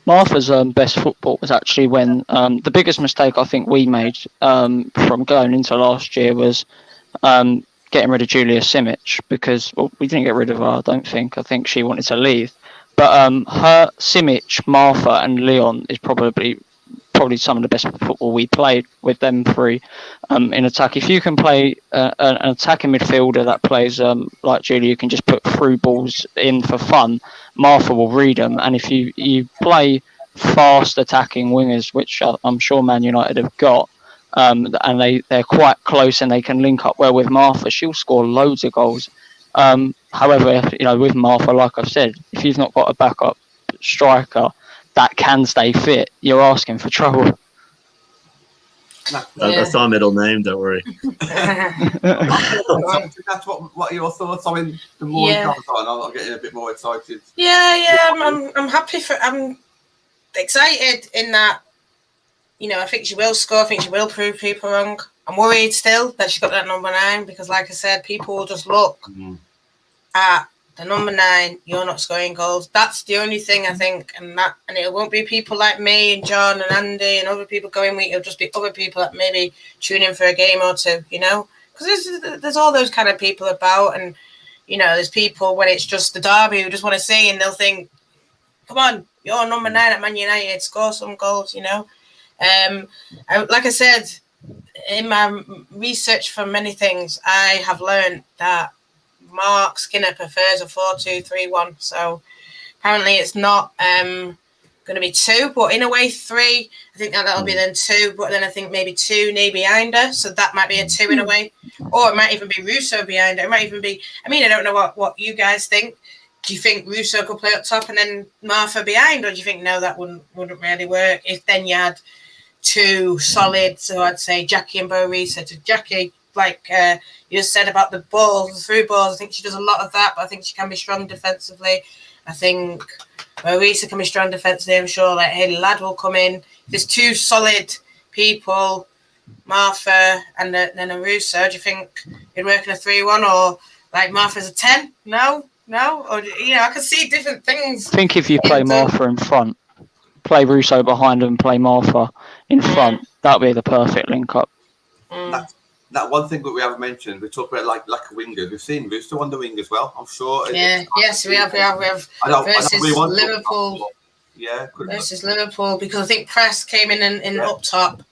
Martha's best football was actually when the biggest mistake I think we made from going into last year was getting rid of Julia Simic, because we didn't get rid of her. I don't think. I think she wanted to leave. But her, Simic, Martha, and Leon is probably some of the best football we played with them 3 in attack. If you can play an attacking midfielder that plays like Julia, you can just put through balls in for fun. Martha will read them, and if you play fast attacking wingers, which I'm sure Man United have got, and they're quite close and they can link up well with Martha, she'll score loads of goals. However, with Martha, like I've said, if you've not got a backup striker that can stay fit, you're asking for trouble. That's our middle name, don't worry. That's what are your thoughts? I mean, the more it comes on, I'm getting a bit more excited. I'm happy I'm excited in that, I think she will score. I think she will prove people wrong. I'm worried still that she got that number 9 because, like I said, people will just look at the number 9. You're not scoring goals. That's the only thing I think, and it won't be people like me and John and Andy and other people going weak. It'll just be other people that maybe tune in for a game or 2. Because there's all those kind of people about, and there's people when it's just the derby who just want to see, and they'll think, "Come on, you're number 9 at Man United, score some goals." Like I said, in my research for many things, I have learned that Mark Skinner prefers a 4-2-3-1. So apparently it's not going to be 2, but in a way 3. I think that'll be then 2, but then I think maybe 2 knee behind her. So that might be a 2 in a way. Or it might even be Russo behind her. It might even be, I mean, I don't know what you guys think. Do you think Russo could play up top and then Martha behind? Or do you think, no, that wouldn't really work? If then you had 2 solid, so I'd say Jackie and Bo Risa. To Jackie, like you said about the balls, the through balls, I think she does a lot of that, but I think she can be strong defensively. I think Bo Risa can be strong defensively. I'm sure like Hayley Ladd will come in. There's 2 solid people, Martha and then a Russo. Do you think it'd work in a 3-1 or like Martha's a 10? No? Or, I can see different things. I think if you play Martha in front, play Russo behind and play Martha in front, that'll be the perfect link up. That one thing that we haven't mentioned, we talk about like a winger. We've seen Russo on the wing as well, I'm sure. Yeah, yes, we have. Versus Liverpool. Versus Liverpool, because I think Press came in up top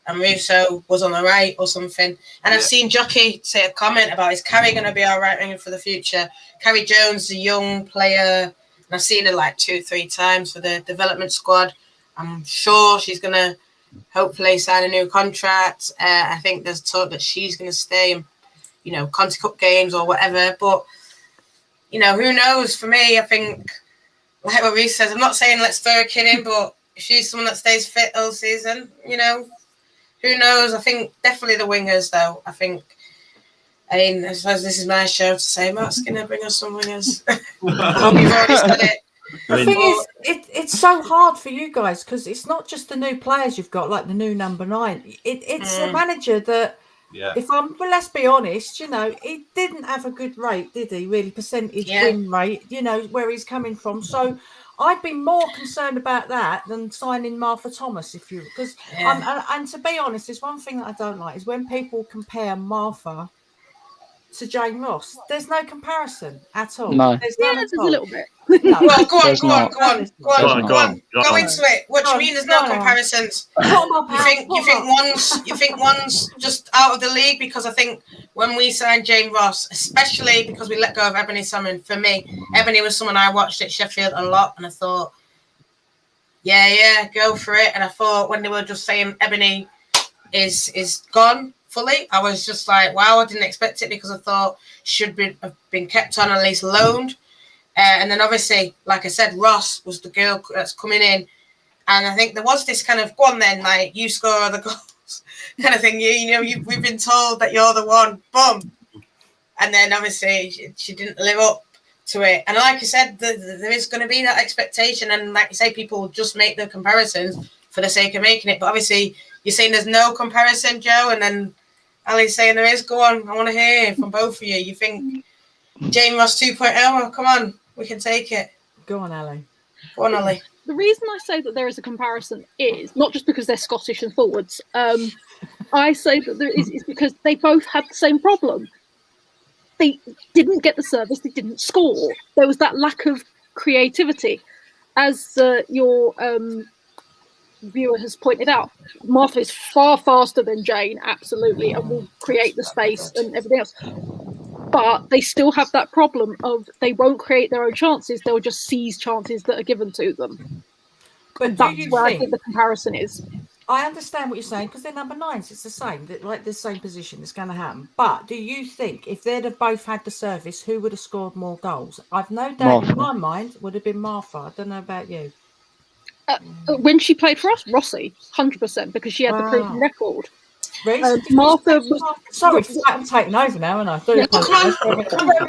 and Russo was on the right or something. And I've seen Jockey say a comment about, is Carrie going to be our right winger for the future? Carrie Jones, a young player, and I've seen her like 2-3 times for the development squad. I'm sure she's going to hopefully sign a new contract. I think there's talk that she's going to stay in, Conti Cup games or whatever. But, who knows? For me, I think, like what Reece says, I'm not saying let's throw a kid in, but if she's someone that stays fit all season, who knows? I think definitely the wingers, though. I suppose this is my show to say, Mark Skinner, bring us some wingers. You've already said it. The thing is, it's so hard for you guys because it's not just the new players you've got, like the new number 9. It's a manager that, let's be honest, he didn't have a good rate, did he? Really, percentage win rate, where he's coming from. So I'd be more concerned about that than signing Martha Thomas because and to be honest, there's one thing that I don't like is when people compare Martha to Jane Ross. There's no comparison at all. No. There's none at all. a little bit. No. Well, go on. Go into it. What do you mean? There's no comparisons. You think one's just out of the league? Because I think when we signed Jane Ross, especially because we let go of Ebony Salmon, for me, Ebony was someone I watched at Sheffield a lot, and I thought, go for it. And I thought when they were just saying Ebony is gone fully, I was just like, wow, I didn't expect it because I thought should have been kept on, at least loaned. And then obviously, like I said, Ross was the girl that's coming in. And I think there was this kind of, go on then, like, you score the goals kind of thing. We've been told that you're the one, boom. And then obviously she didn't live up to it. And like I said, there is going to be that expectation. And like you say, people will just make the comparisons for the sake of making it. But obviously, you're saying there's no comparison, Joe, and then Ali's saying there is. Go on, I want to hear from both of you. You think Jane Ross 2.0? Well, come on, we can take it. Go on, Ali. Go on, Ali. The reason I say that there is a comparison is not just because they're Scottish and forwards. I say that there is because they both had the same problem. They didn't get the service. They didn't score. There was that lack of creativity. As your viewer has pointed out, Martha is far faster than Jane, absolutely, and will create the space and everything else. But they still have that problem of they won't create their own chances. They'll just seize chances that are given to them. But that's where I think the comparison is. I understand what you're saying because they're number 9s. It's the same, like the same position. It's going to happen. But do you think if they'd have both had the service, who would have scored more goals? I've no doubt in my mind would have been Martha. I don't know about you. When she played for us, Rossi, 100%, because she had the proven record. Martha was... Sorry, I'm taking over now, aren't I? Come on,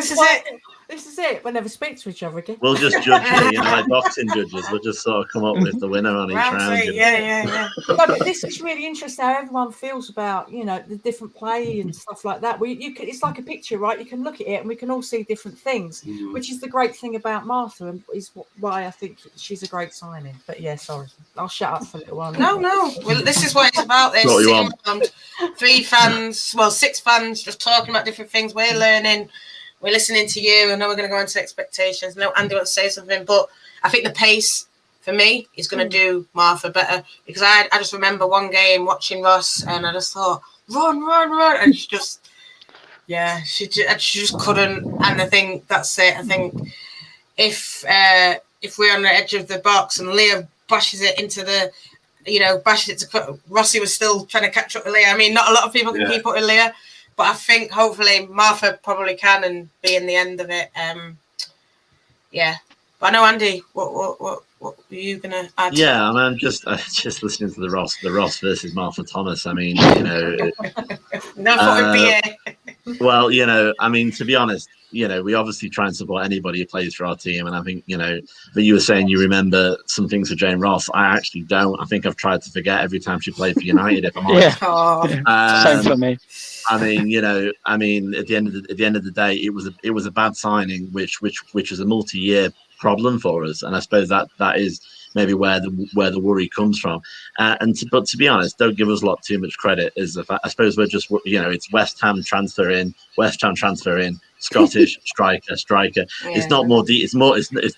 this is it. We'll never speak to each other again. We'll just judge it, like boxing judges. We'll just sort of come up with the winner on each round. Yeah. No, but this is really interesting how everyone feels about, the different play and stuff like that. It's like a picture, right? You can look at it and we can all see different things, which is the great thing about Martha and is why I think she's a great signing. But yeah, sorry. I'll shut up for a little while. No. Well, this is what it's about. There's 6 fans just talking about different things. We're learning. We're listening to you. I know we're going to go into expectations. No, Andy wants to say something, but I think the pace for me, is going to do Martha better, because I just remember one game watching Ross, and I just thought, run, and she just couldn't. And I think that's it. I think if we're on the edge of the box and Leah bashes it into the, bashes it to Rossi was still trying to catch up with Leah. I mean, not a lot of people can keep up with Leah, but I think hopefully Martha probably can and be in the end of it. But I know, Andy, what were you gonna add? Yeah, I mean, I'm just listening to the Ross versus Martha Thomas. I mean, no thought it'd be it. Well, I mean, to be honest, we obviously try and support anybody who plays for our team, and I think, but you were saying you remember some things for Jane Ross. I actually don't. I think I've tried to forget every time she played for United. If I'm honest, same for me. I mean, at the end of the day, it was a bad signing, which was a multi-year problem for us, and I suppose that is maybe where the worry comes from. But to be honest, don't give us a lot too much credit. I suppose we're just, it's West Ham transfer in, Scottish striker. Yeah. It's not more deep. It's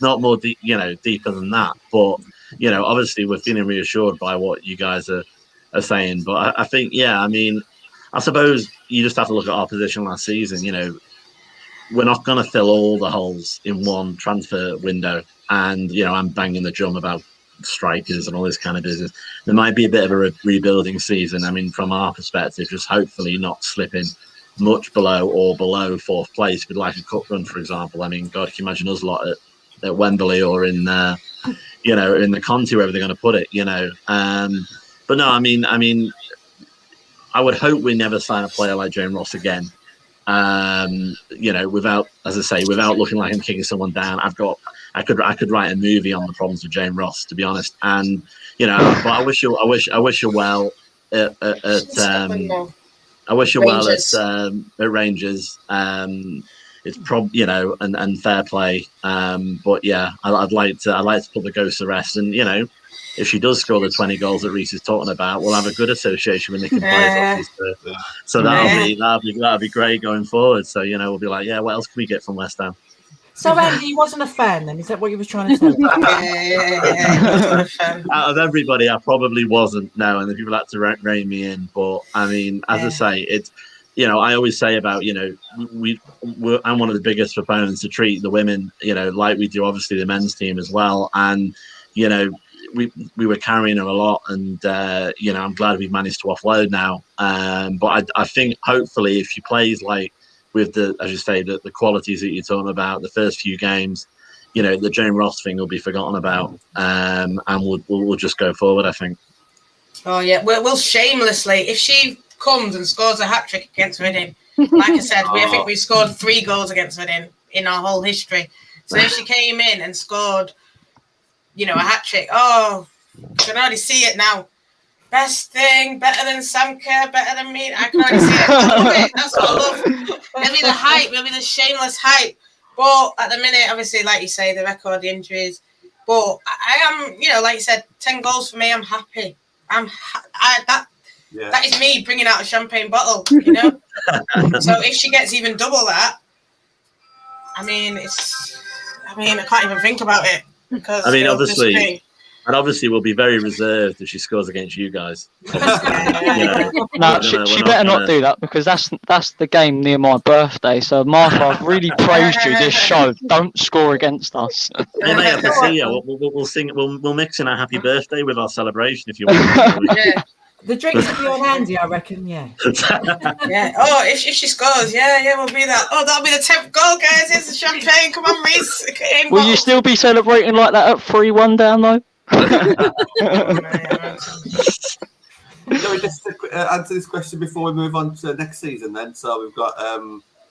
not more deep, deeper than that. But obviously we're feeling reassured by what you guys are saying. But I think, I suppose you just have to look at our position last season. We're not going to fill all the holes in one transfer window. And, I'm banging the drum about strikers and all this kind of business. There might be a bit of a rebuilding season. I mean, from our perspective, just hopefully not slipping much below fourth place with like a cup run, for example. I mean, God, can you imagine us lot at Wembley or in, in the Conti, wherever they're going to put it, But no, I mean, I would hope we never sign a player like Jane Ross again. Without looking like I'm kicking someone down. I could write a movie on the problems of Jane Ross, to be honest. And but I wish you well at Rangers. It's and fair play. But yeah, I'd like to put the ghost to rest. And if she does score the 20 goals that Reece is talking about, we'll have a good association with Nick and players. So that'll be great going forward. So we'll be like, what else can we get from West Ham? So Andy, you wasn't a fan then? Is that what you were trying to say? Out of everybody, I probably wasn't. No, and the people had to rein me in. But I mean, as I say, it's I always say about I'm one of the biggest proponents to treat the women like we do obviously the men's team as well, and we were carrying her a lot, and I'm glad we've managed to offload now. But I think hopefully if she plays like with the qualities that you're talking about, the first few games, the Jane Ross thing will be forgotten about, and we'll just go forward, I think. Oh yeah, we'll shamelessly, if she comes and scores a hat trick against Reading, like I said, I think we scored 3 goals against Reading in our whole history. So if she came in and scored, a hat trick, I can already see it now. Best thing, better than Samka, better than me. I can already see it. I love it. That's what I love. Maybe the hype, maybe the shameless hype. But at the minute, obviously, like you say, the record, the injuries. But I am, like you said, 10 goals for me. I'm happy. That is me bringing out a champagne bottle, So if she gets even double that, I can't even think about it. Because obviously we'll be very reserved if she scores against you guys. She better not do that, because that's the game near my birthday. So Martha, I've really praised you this show. Don't score against us. Well, mate, I can see you. We'll sing. We'll mix in a happy birthday with our celebration if you want. Yeah. The drinks will be on Andy, I reckon. Yeah. Yeah. Oh, if she scores, we'll be that. Oh, that'll be the 10th goal, guys. Here's the champagne. Come on, Reece. Will you still be celebrating like that at 3-1 down though? Can we just answer this question before we move on to next season then? So we've got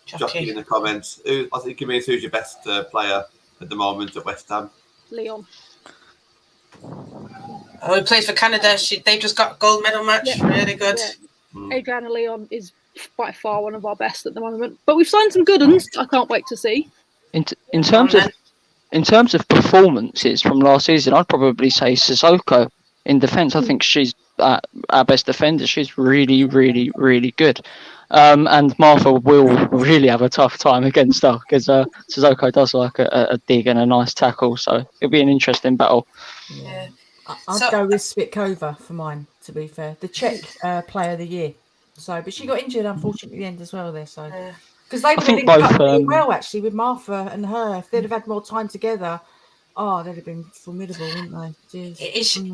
Jockey in the comments. I think he means who's your best player at the moment at West Ham? Leon. He plays for Canada. They just got a gold medal match. Yeah. Really good. Yeah. Adriana Leon is by far one of our best at the moment. But we've signed some good ones. I can't wait to see. In terms of performances from last season, I'd probably say Sissoko in defence. I think she's our best defender. She's really, really, really good. And Martha will really have a tough time against her because Sissoko does like a dig and a nice tackle. So it'll be an interesting battle. Yeah. I'd So- go with Spitkova for mine, to be fair. The Czech player of the year. So, but she got injured, unfortunately, at the end as well there. So, because they would have think linked up both, really well, actually, with Martha and her. If they'd have had more time together, they'd have been formidable, wouldn't they? Jeez.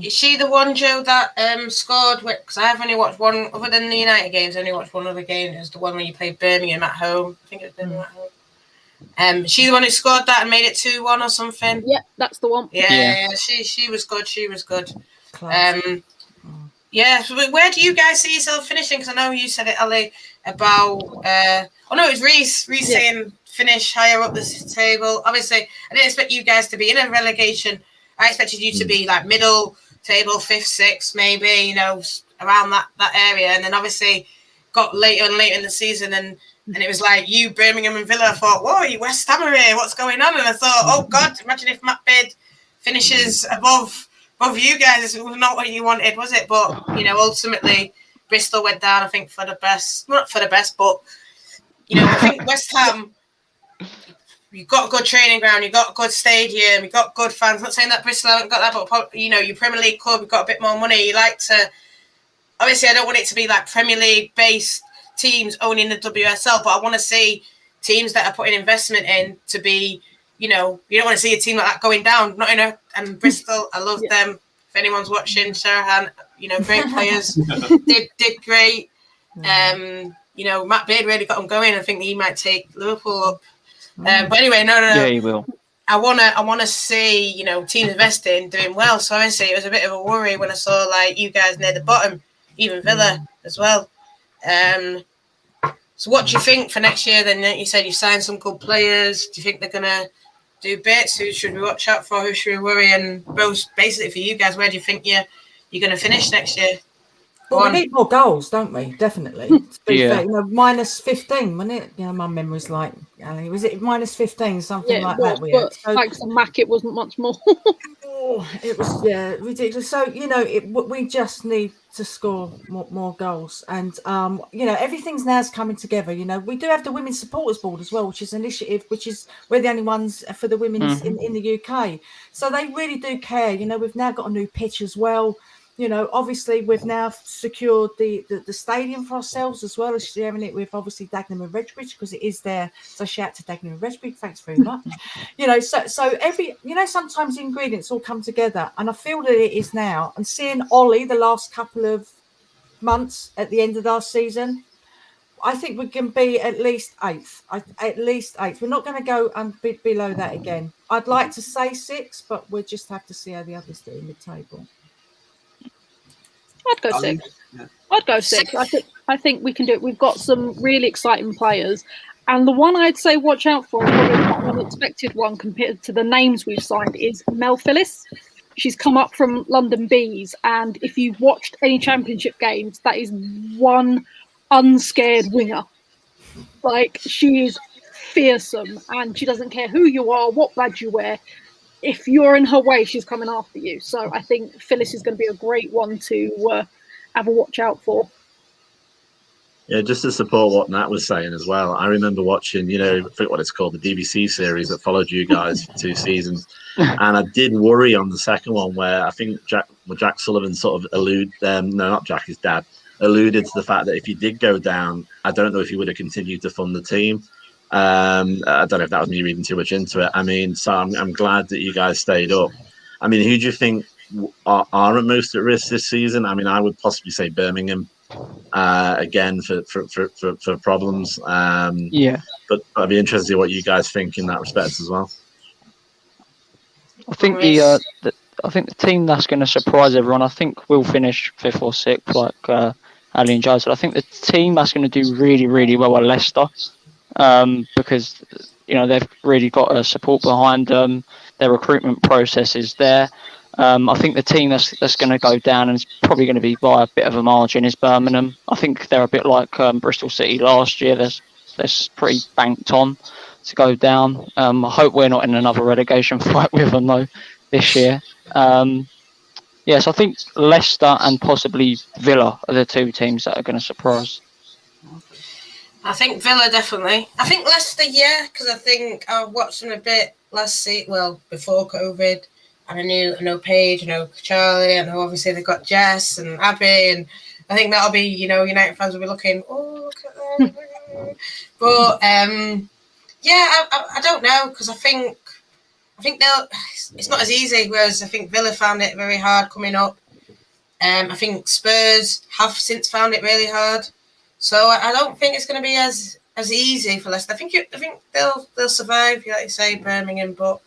Is she the one, Joe, that scored? Because I've only watched one, other than the United games, I only watched one other game. It was the one where you played Birmingham at home. I think it was Birmingham at home. She the one who scored that and made it 2-1 or something. Yep, that's the one. Yeah. She was good. She was good. Class. Yeah. So where do you guys see yourself finishing? Because I know you said it, Ali, about. It was Reese. Reese saying finish higher up the table. Obviously, I didn't expect you guys to be in a relegation. I expected you to be like middle table, 5th, 6th, maybe, around that area. And then obviously got later and later in the season and it was like you, Birmingham and Villa. I thought, whoa, you West Ham are here. What's going on? And I thought, oh God, imagine if Matt Bid finishes above you guys. It was not what you wanted, was it? But ultimately Bristol went down, I think, for the best. Not for the best, but I think West Ham, you've got a good training ground, you've got a good stadium, you've got good fans. I'm not saying that Bristol haven't got that, but your Premier League club, you've got a bit more money. You like to, obviously, I don't want it to be like Premier League based teams owning the WSL, but I want to see teams that are putting investment in to be, you don't want to see a team like that going down. And Bristol, I love them. If anyone's watching, Sherahan, great players, did great. Matt Beard really got them going. I think he might take Liverpool up. But anyway, no. Yeah, he will. I wanna see teams investing, doing well. So obviously it was a bit of a worry when I saw like you guys near the bottom, even Villa as well. So what do you think for next year? Then you said you signed some good players. Do you think they're gonna do bits? Who should we watch out for? Who should we worry? And both basically for you guys, where do you think you're gonna finish next year? Well, we need more goals, don't we? Definitely. To be fair, minus 15, wasn't it? My memory's like, Ali, was it minus 15, something like that? But thanks to Mac, it wasn't much more. It was ridiculous. So we just need to score more goals, and everything's now's coming together. We do have the Women's Supporters Board as well, which is an initiative, which is we're the only ones for the women's in the UK. So they really do care. We've now got a new pitch as well. Obviously we've now secured the stadium for ourselves as well as sharing it with obviously Dagenham and Redbridge because it is there. So shout to Dagenham and Redbridge, thanks very much. So every sometimes the ingredients all come together, and I feel that it is now. And seeing Ollie the last couple of months at the end of our season, I think we can be at least 8th. At least 8th. We're not going to go below that again. I'd like to say 6th, but we'll just have to see how the others do mid-table. I'd go 6. I'd go 6. I think we can do it. We've got some really exciting players. And the one I'd say watch out for, probably an unexpected one compared to the names we've signed, is Mel Phillis. She's come up from London Bees. And if you've watched any championship games, that is one unscared winger. Like, she is fearsome and she doesn't care who you are, what badge you wear. If you're in her way, she's coming after you. So I think Phyllis is going to be a great one to have a watch out for. Yeah, just to support what Nat was saying as well. I remember watching, I forget what it's called, the DVC series that followed you guys for 2 seasons. And I did worry on the second one where I think Jack Sullivan sort of not Jack, his dad, alluded to the fact that if he did go down, I don't know if he would have continued to fund the team. I don't know if that was me reading too much into it. So I'm glad that you guys stayed up. Who do you think are at most at risk this season? I would possibly say Birmingham again for problems. But I'd be interested to see what you guys think in that respect as well. I think the team that's going to surprise everyone, I think we'll finish 5th or 6th, like Ali and Joe said. I think the team that's going to do really, really well are Leicester. Because they've really got a support behind them. Their recruitment process is there. I think the team that's going to go down, and it's probably going to be by a bit of a margin, is Birmingham. I think they're a bit like Bristol City last year. They're pretty banked on to go down. I hope we're not in another relegation fight with them though this year. So I think Leicester and possibly Villa are the 2 teams that are going to surprise. I think Villa definitely. I think Leicester, yeah, because I think I watched them a bit before COVID, and I know Paige, I know Charlie, I know obviously they've got Jess and Abby, and I think that'll be, United fans will be looking, oh, look at them. But yeah, I don't know, because I think it's not as easy. Whereas I think Villa found it very hard coming up. I think Spurs have since found it really hard. So I don't think it's going to be as easy for Leicester. I think they'll survive, like you say, Birmingham. But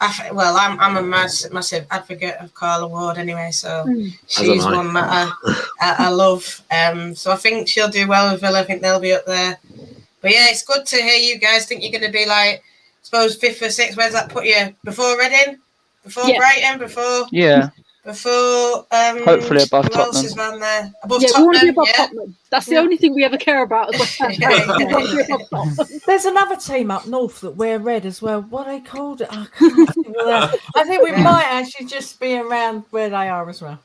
I'm a massive advocate of Carla Ward anyway. So she's one that I love. So I think she'll do well with Villa. I think they'll be up there. But yeah, it's good to hear you guys think you're going to be like, I suppose 5th or 6th. Where's that put you? Before Reading? Before Brighton? Before? Yeah. Before hopefully above who Tottenham. else is around there? Above we Tottenham. want to be above Tottenham. That's the only thing we ever care about as West Ham fans. There's another team up north that wear red as well. What are they called? I can't think of that. I think we might actually just be around where they are as well.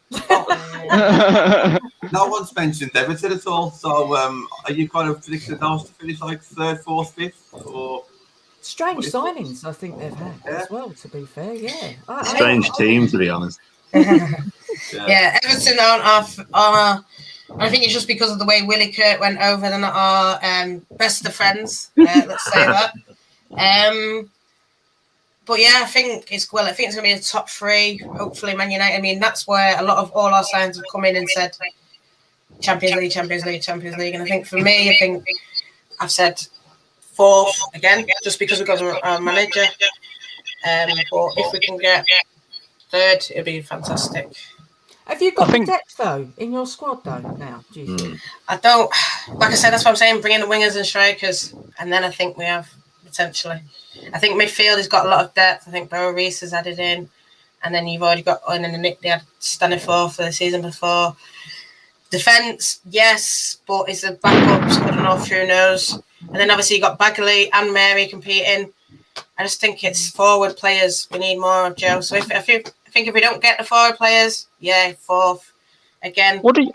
No one's mentioned Everton at all. So are you kind of predicting those to finish like 3rd, 4th, 5th, or? Strange signings, I think they've had as well. To be fair, yeah. Strange team, to be honest. Yeah, Everton are. I think it's just because of the way Willie Kurt went over. They're not our best of friends. Let's say that. But yeah, I think it's going to be a top 3. Hopefully, Man United. I mean, that's where a lot of all our signs have come in and said Champions League, Champions League, Champions League. And I think for me, I've said 4th again, just because we've got our manager. But if we can get 3rd, it'd be fantastic. Have you got the depth though in your squad though now? Do you think? I don't. Like I said, that's what I'm saying. Bring in the wingers and strikers, and then I think we have potentially. I think midfield has got a lot of depth. I think Bo Reese has added in, and then you've already got in the Nick. They had Stanifor for the season before. Defense, yes, but is the backups good enough? Who knows? And then obviously you got Bagley and Mary competing. I just think it's forward players. We need more of Joe. So I think if we don't get the forward players, 4th. Again, what do you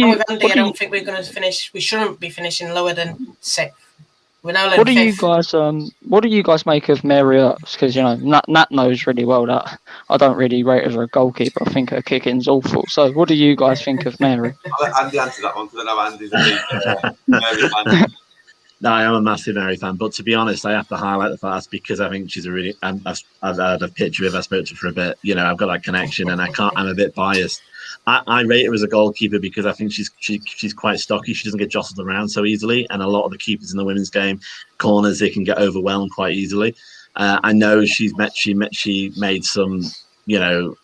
with Andy, I don't think we're going to finish. We shouldn't be finishing lower than 6th. We're now what do 5th. What do you guys make of Mary? Because Nat knows really well that I don't really rate her as a goalkeeper. I think her kicking's awful. So what do you guys think of Mary? I'll let Andy answer that one because I know Andy's a big Mary fan. No, I am a massive Mary fan, but to be honest, I have to highlight the fact that's because I think she's a really. I've had a picture of her. I spoke to her for a bit. I've got that connection, and I'm a bit biased. I rate her as a goalkeeper because I think she's quite stocky. She doesn't get jostled around so easily, and a lot of the keepers in the women's game, corners, they can get overwhelmed quite easily. I know she made some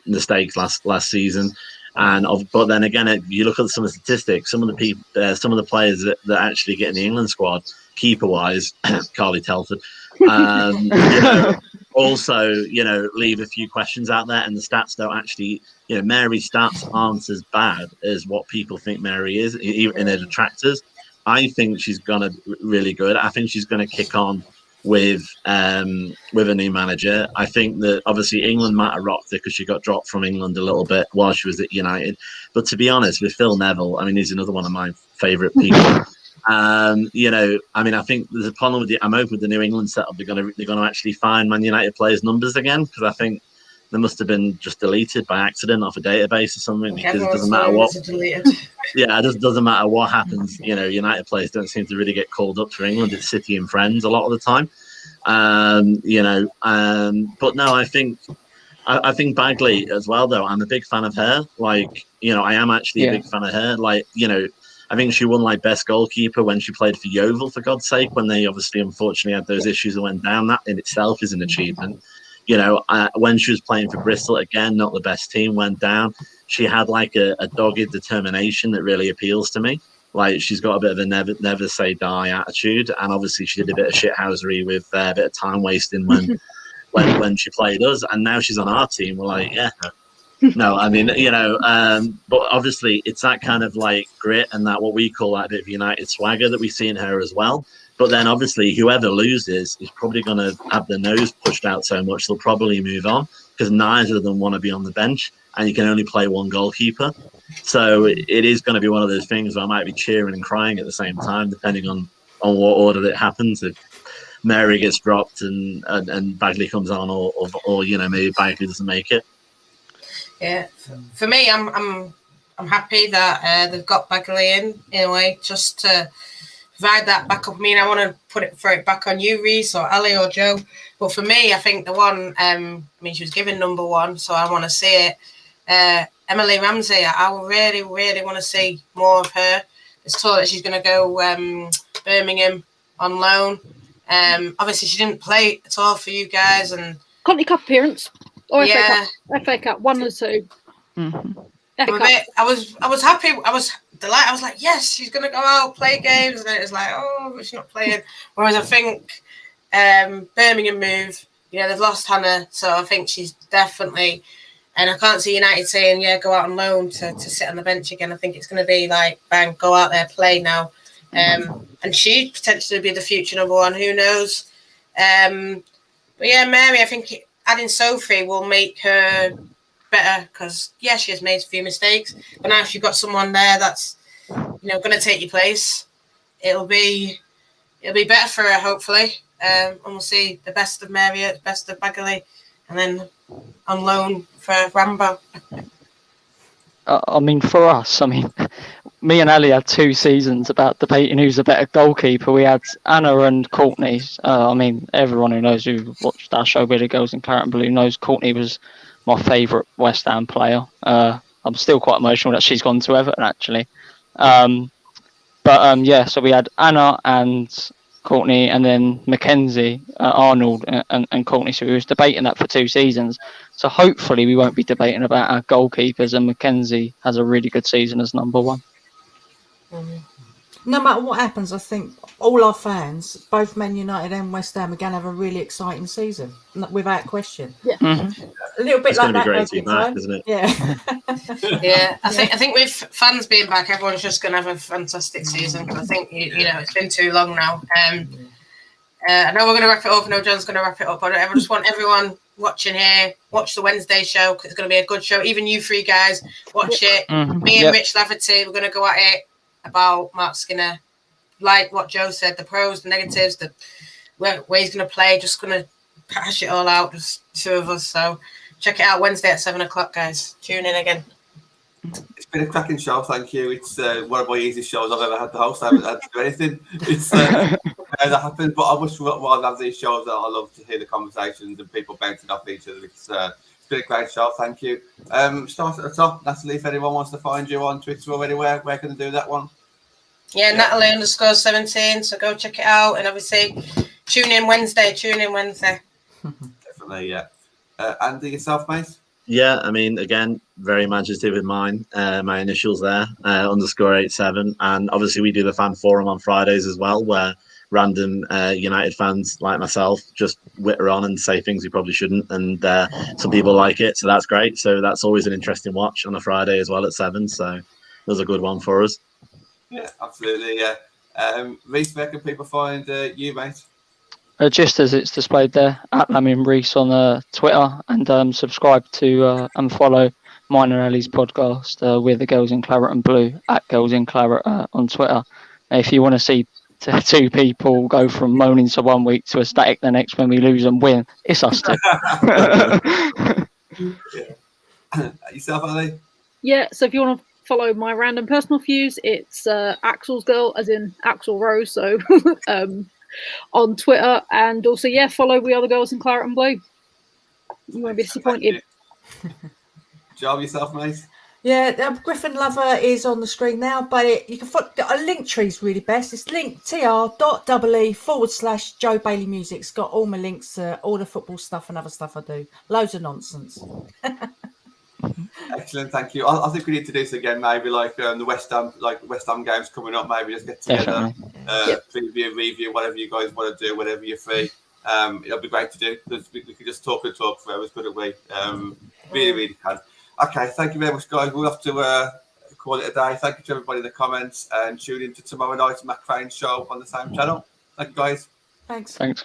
mistakes last season. But then again, you look at some of the statistics. Some of the players that actually get in the England squad, keeper wise, Carly Telford, also leave a few questions out there, and the stats don't actually. Mary's stats aren't as bad as what people think Mary is, even in her detractors. I think she's gonna really good. I think she's gonna kick on with a new manager. I think that obviously England might have rocked her because she got dropped from England a little bit while she was at United. But to be honest, with Phil Neville, I mean, he's another one of my favourite people. I think there's a problem with I'm hoping with the New England setup they're gonna actually find Man United players' numbers again, because I think they must have been just deleted by accident off a database or something, because it doesn't matter what. Yeah, it doesn't matter what happens. United players don't seem to really get called up for England. It's City and friends a lot of the time. But no, I think Bagley as well, though. I'm a big fan of her. I am actually a big fan of her. I think she won best goalkeeper when she played for Yeovil, for God's sake, when they obviously unfortunately had those issues that went down. That in itself is an achievement. When she was playing for Bristol, again, not the best team, went down. She had a dogged determination that really appeals to me. She's got a bit of a never say die attitude, and obviously she did a bit of shithousery with a bit of time wasting when she played us, and now she's on our team. We're no, I mean, but obviously it's that kind of grit and that what we call that bit of United swagger that we see in her as well. But then obviously whoever loses is probably going to have their nose pushed out so much they'll probably move on, because neither of them want to be on the bench, and you can only play one goalkeeper. So it is going to be one of those things where I might be cheering and crying at the same time, depending on what order it happens. If Mary gets dropped and Bagley comes on, or maybe Bagley doesn't make it. Yeah, for me, I'm happy that they've got Bagley in a way, just to provide that backup. I mean, I want to throw it back on you, Reece, or Ali, or Joe. But for me, I think the one, she was given number one, so I want to see it. Emily Ramsey, I really, really want to see more of her. It's told that she's going to go Birmingham on loan. Obviously, she didn't play at all for you guys, and County Cup appearance or yeah, FA Cup, one or two. Mm-hmm. I was happy. I was delighted. I was like, yes, she's going to go out, play games, and then it's like, oh, but she's not playing. Whereas I think Birmingham move, they've lost Hannah, so I think she's definitely. And I can't see United saying, yeah, go out on loan to sit on the bench again. I think it's going to be like, bang, go out there, play now. And she potentially be the future number one. Who knows? But yeah, Mary, I think adding Sophie will make her better because, yeah, she has made a few mistakes. But now if you've got someone there that's, going to take your place, it'll be better for her, hopefully. And we'll see the best of Mary, the best of Bagley, and then on loan for Rambo. For us, me and Ali had 2 seasons about debating who's a better goalkeeper. We had Anna and Courtney. Everyone who knows who watched our show, Billy Girls in Claret and Blue, knows Courtney was my favourite West Ham player. I'm still quite emotional that she's gone to Everton, actually. So we had Anna and Courtney, and then Mackenzie, Arnold, and Courtney. So we was debating that for 2 seasons. So hopefully we won't be debating about our goalkeepers, and Mackenzie has a really good season as number one. No matter what happens, I think all our fans, both Man United and West Ham, are going to have a really exciting season, without question. Yeah. Mm-hmm. A little bit It's like going to be that. great to be back, isn't it? Yeah. Yeah, I think with fans being back, everyone's just going to have a fantastic season. I think it's been too long now. I know we're going to wrap it up. I know John's going to wrap it up. But I just want everyone watching here, watch the Wednesday show because it's going to be a good show. Even you 3 guys, watch it. Mm-hmm. Me and Rich Lafferty, we're going to go at it about Mark Skinner, like what Joe said, the pros, the negatives, where he's going to play. Just going to hash it all out, just 2 of us. So check it out Wednesday at 7:00, guys. Tune in again. It's been a cracking show, thank you. It's one of my easiest shows I've ever had to host. I haven't had to do anything. It's that happens, but I wish while I have these shows, I love to hear the conversations and people bouncing off each other. It's been a great show, thank you. Start at the top, Natalie, if anyone wants to find you on Twitter or anywhere, where can they do that one? Yeah, Natalie_17, so go check it out. And obviously, tune in Wednesday. Definitely, yeah. Andy, yourself, mate? Yeah, again, very imaginative with mine. My initials there, _87. And obviously we do the fan forum on Fridays as well, where random United fans like myself just witter on and say things we probably shouldn't. And some people like it, so that's great. So that's always an interesting watch on a Friday as well at 7. So it was a good one for us. Yeah, absolutely, yeah. Reece, where can people find you, mate? Just as it's displayed there, at Lamin Reece on Twitter, and subscribe to and follow mine and Ellie's podcast, We're the Girls in Claret and Blue, at Girls in Claret on Twitter. If you want to see 2 people go from moaning to 1 week to ecstatic the next when we lose and win, it's us 2. Yeah. Yourself, Ali? Yeah, so if you want to follow my random personal views, it's Axel's Girl, as in Axel Rose, so on Twitter, and also follow We Are the Girls in Claret and Blue. You won't be disappointed. Joe, yourself, mate? Yeah, Griffin Lover is on the screen now, but you can find a link tree is really best. It's linktr.ee/Joe Bailey Music. It's got all my links to all the football stuff and other stuff I do. Loads of nonsense. Excellent, thank you. I think we need to do this again, maybe like the West Ham games coming up. Maybe just get together, preview, review, whatever you guys want to do, whatever you're free. It'll be great to do because we can just talk and talk forever, couldn't we? Really, really can. Okay, thank you very much, guys. We'll have to call it a day. Thank you to everybody in the comments, and tune in to tomorrow night's Mac Crane show on the same channel. Thank you, guys. Thanks, guys.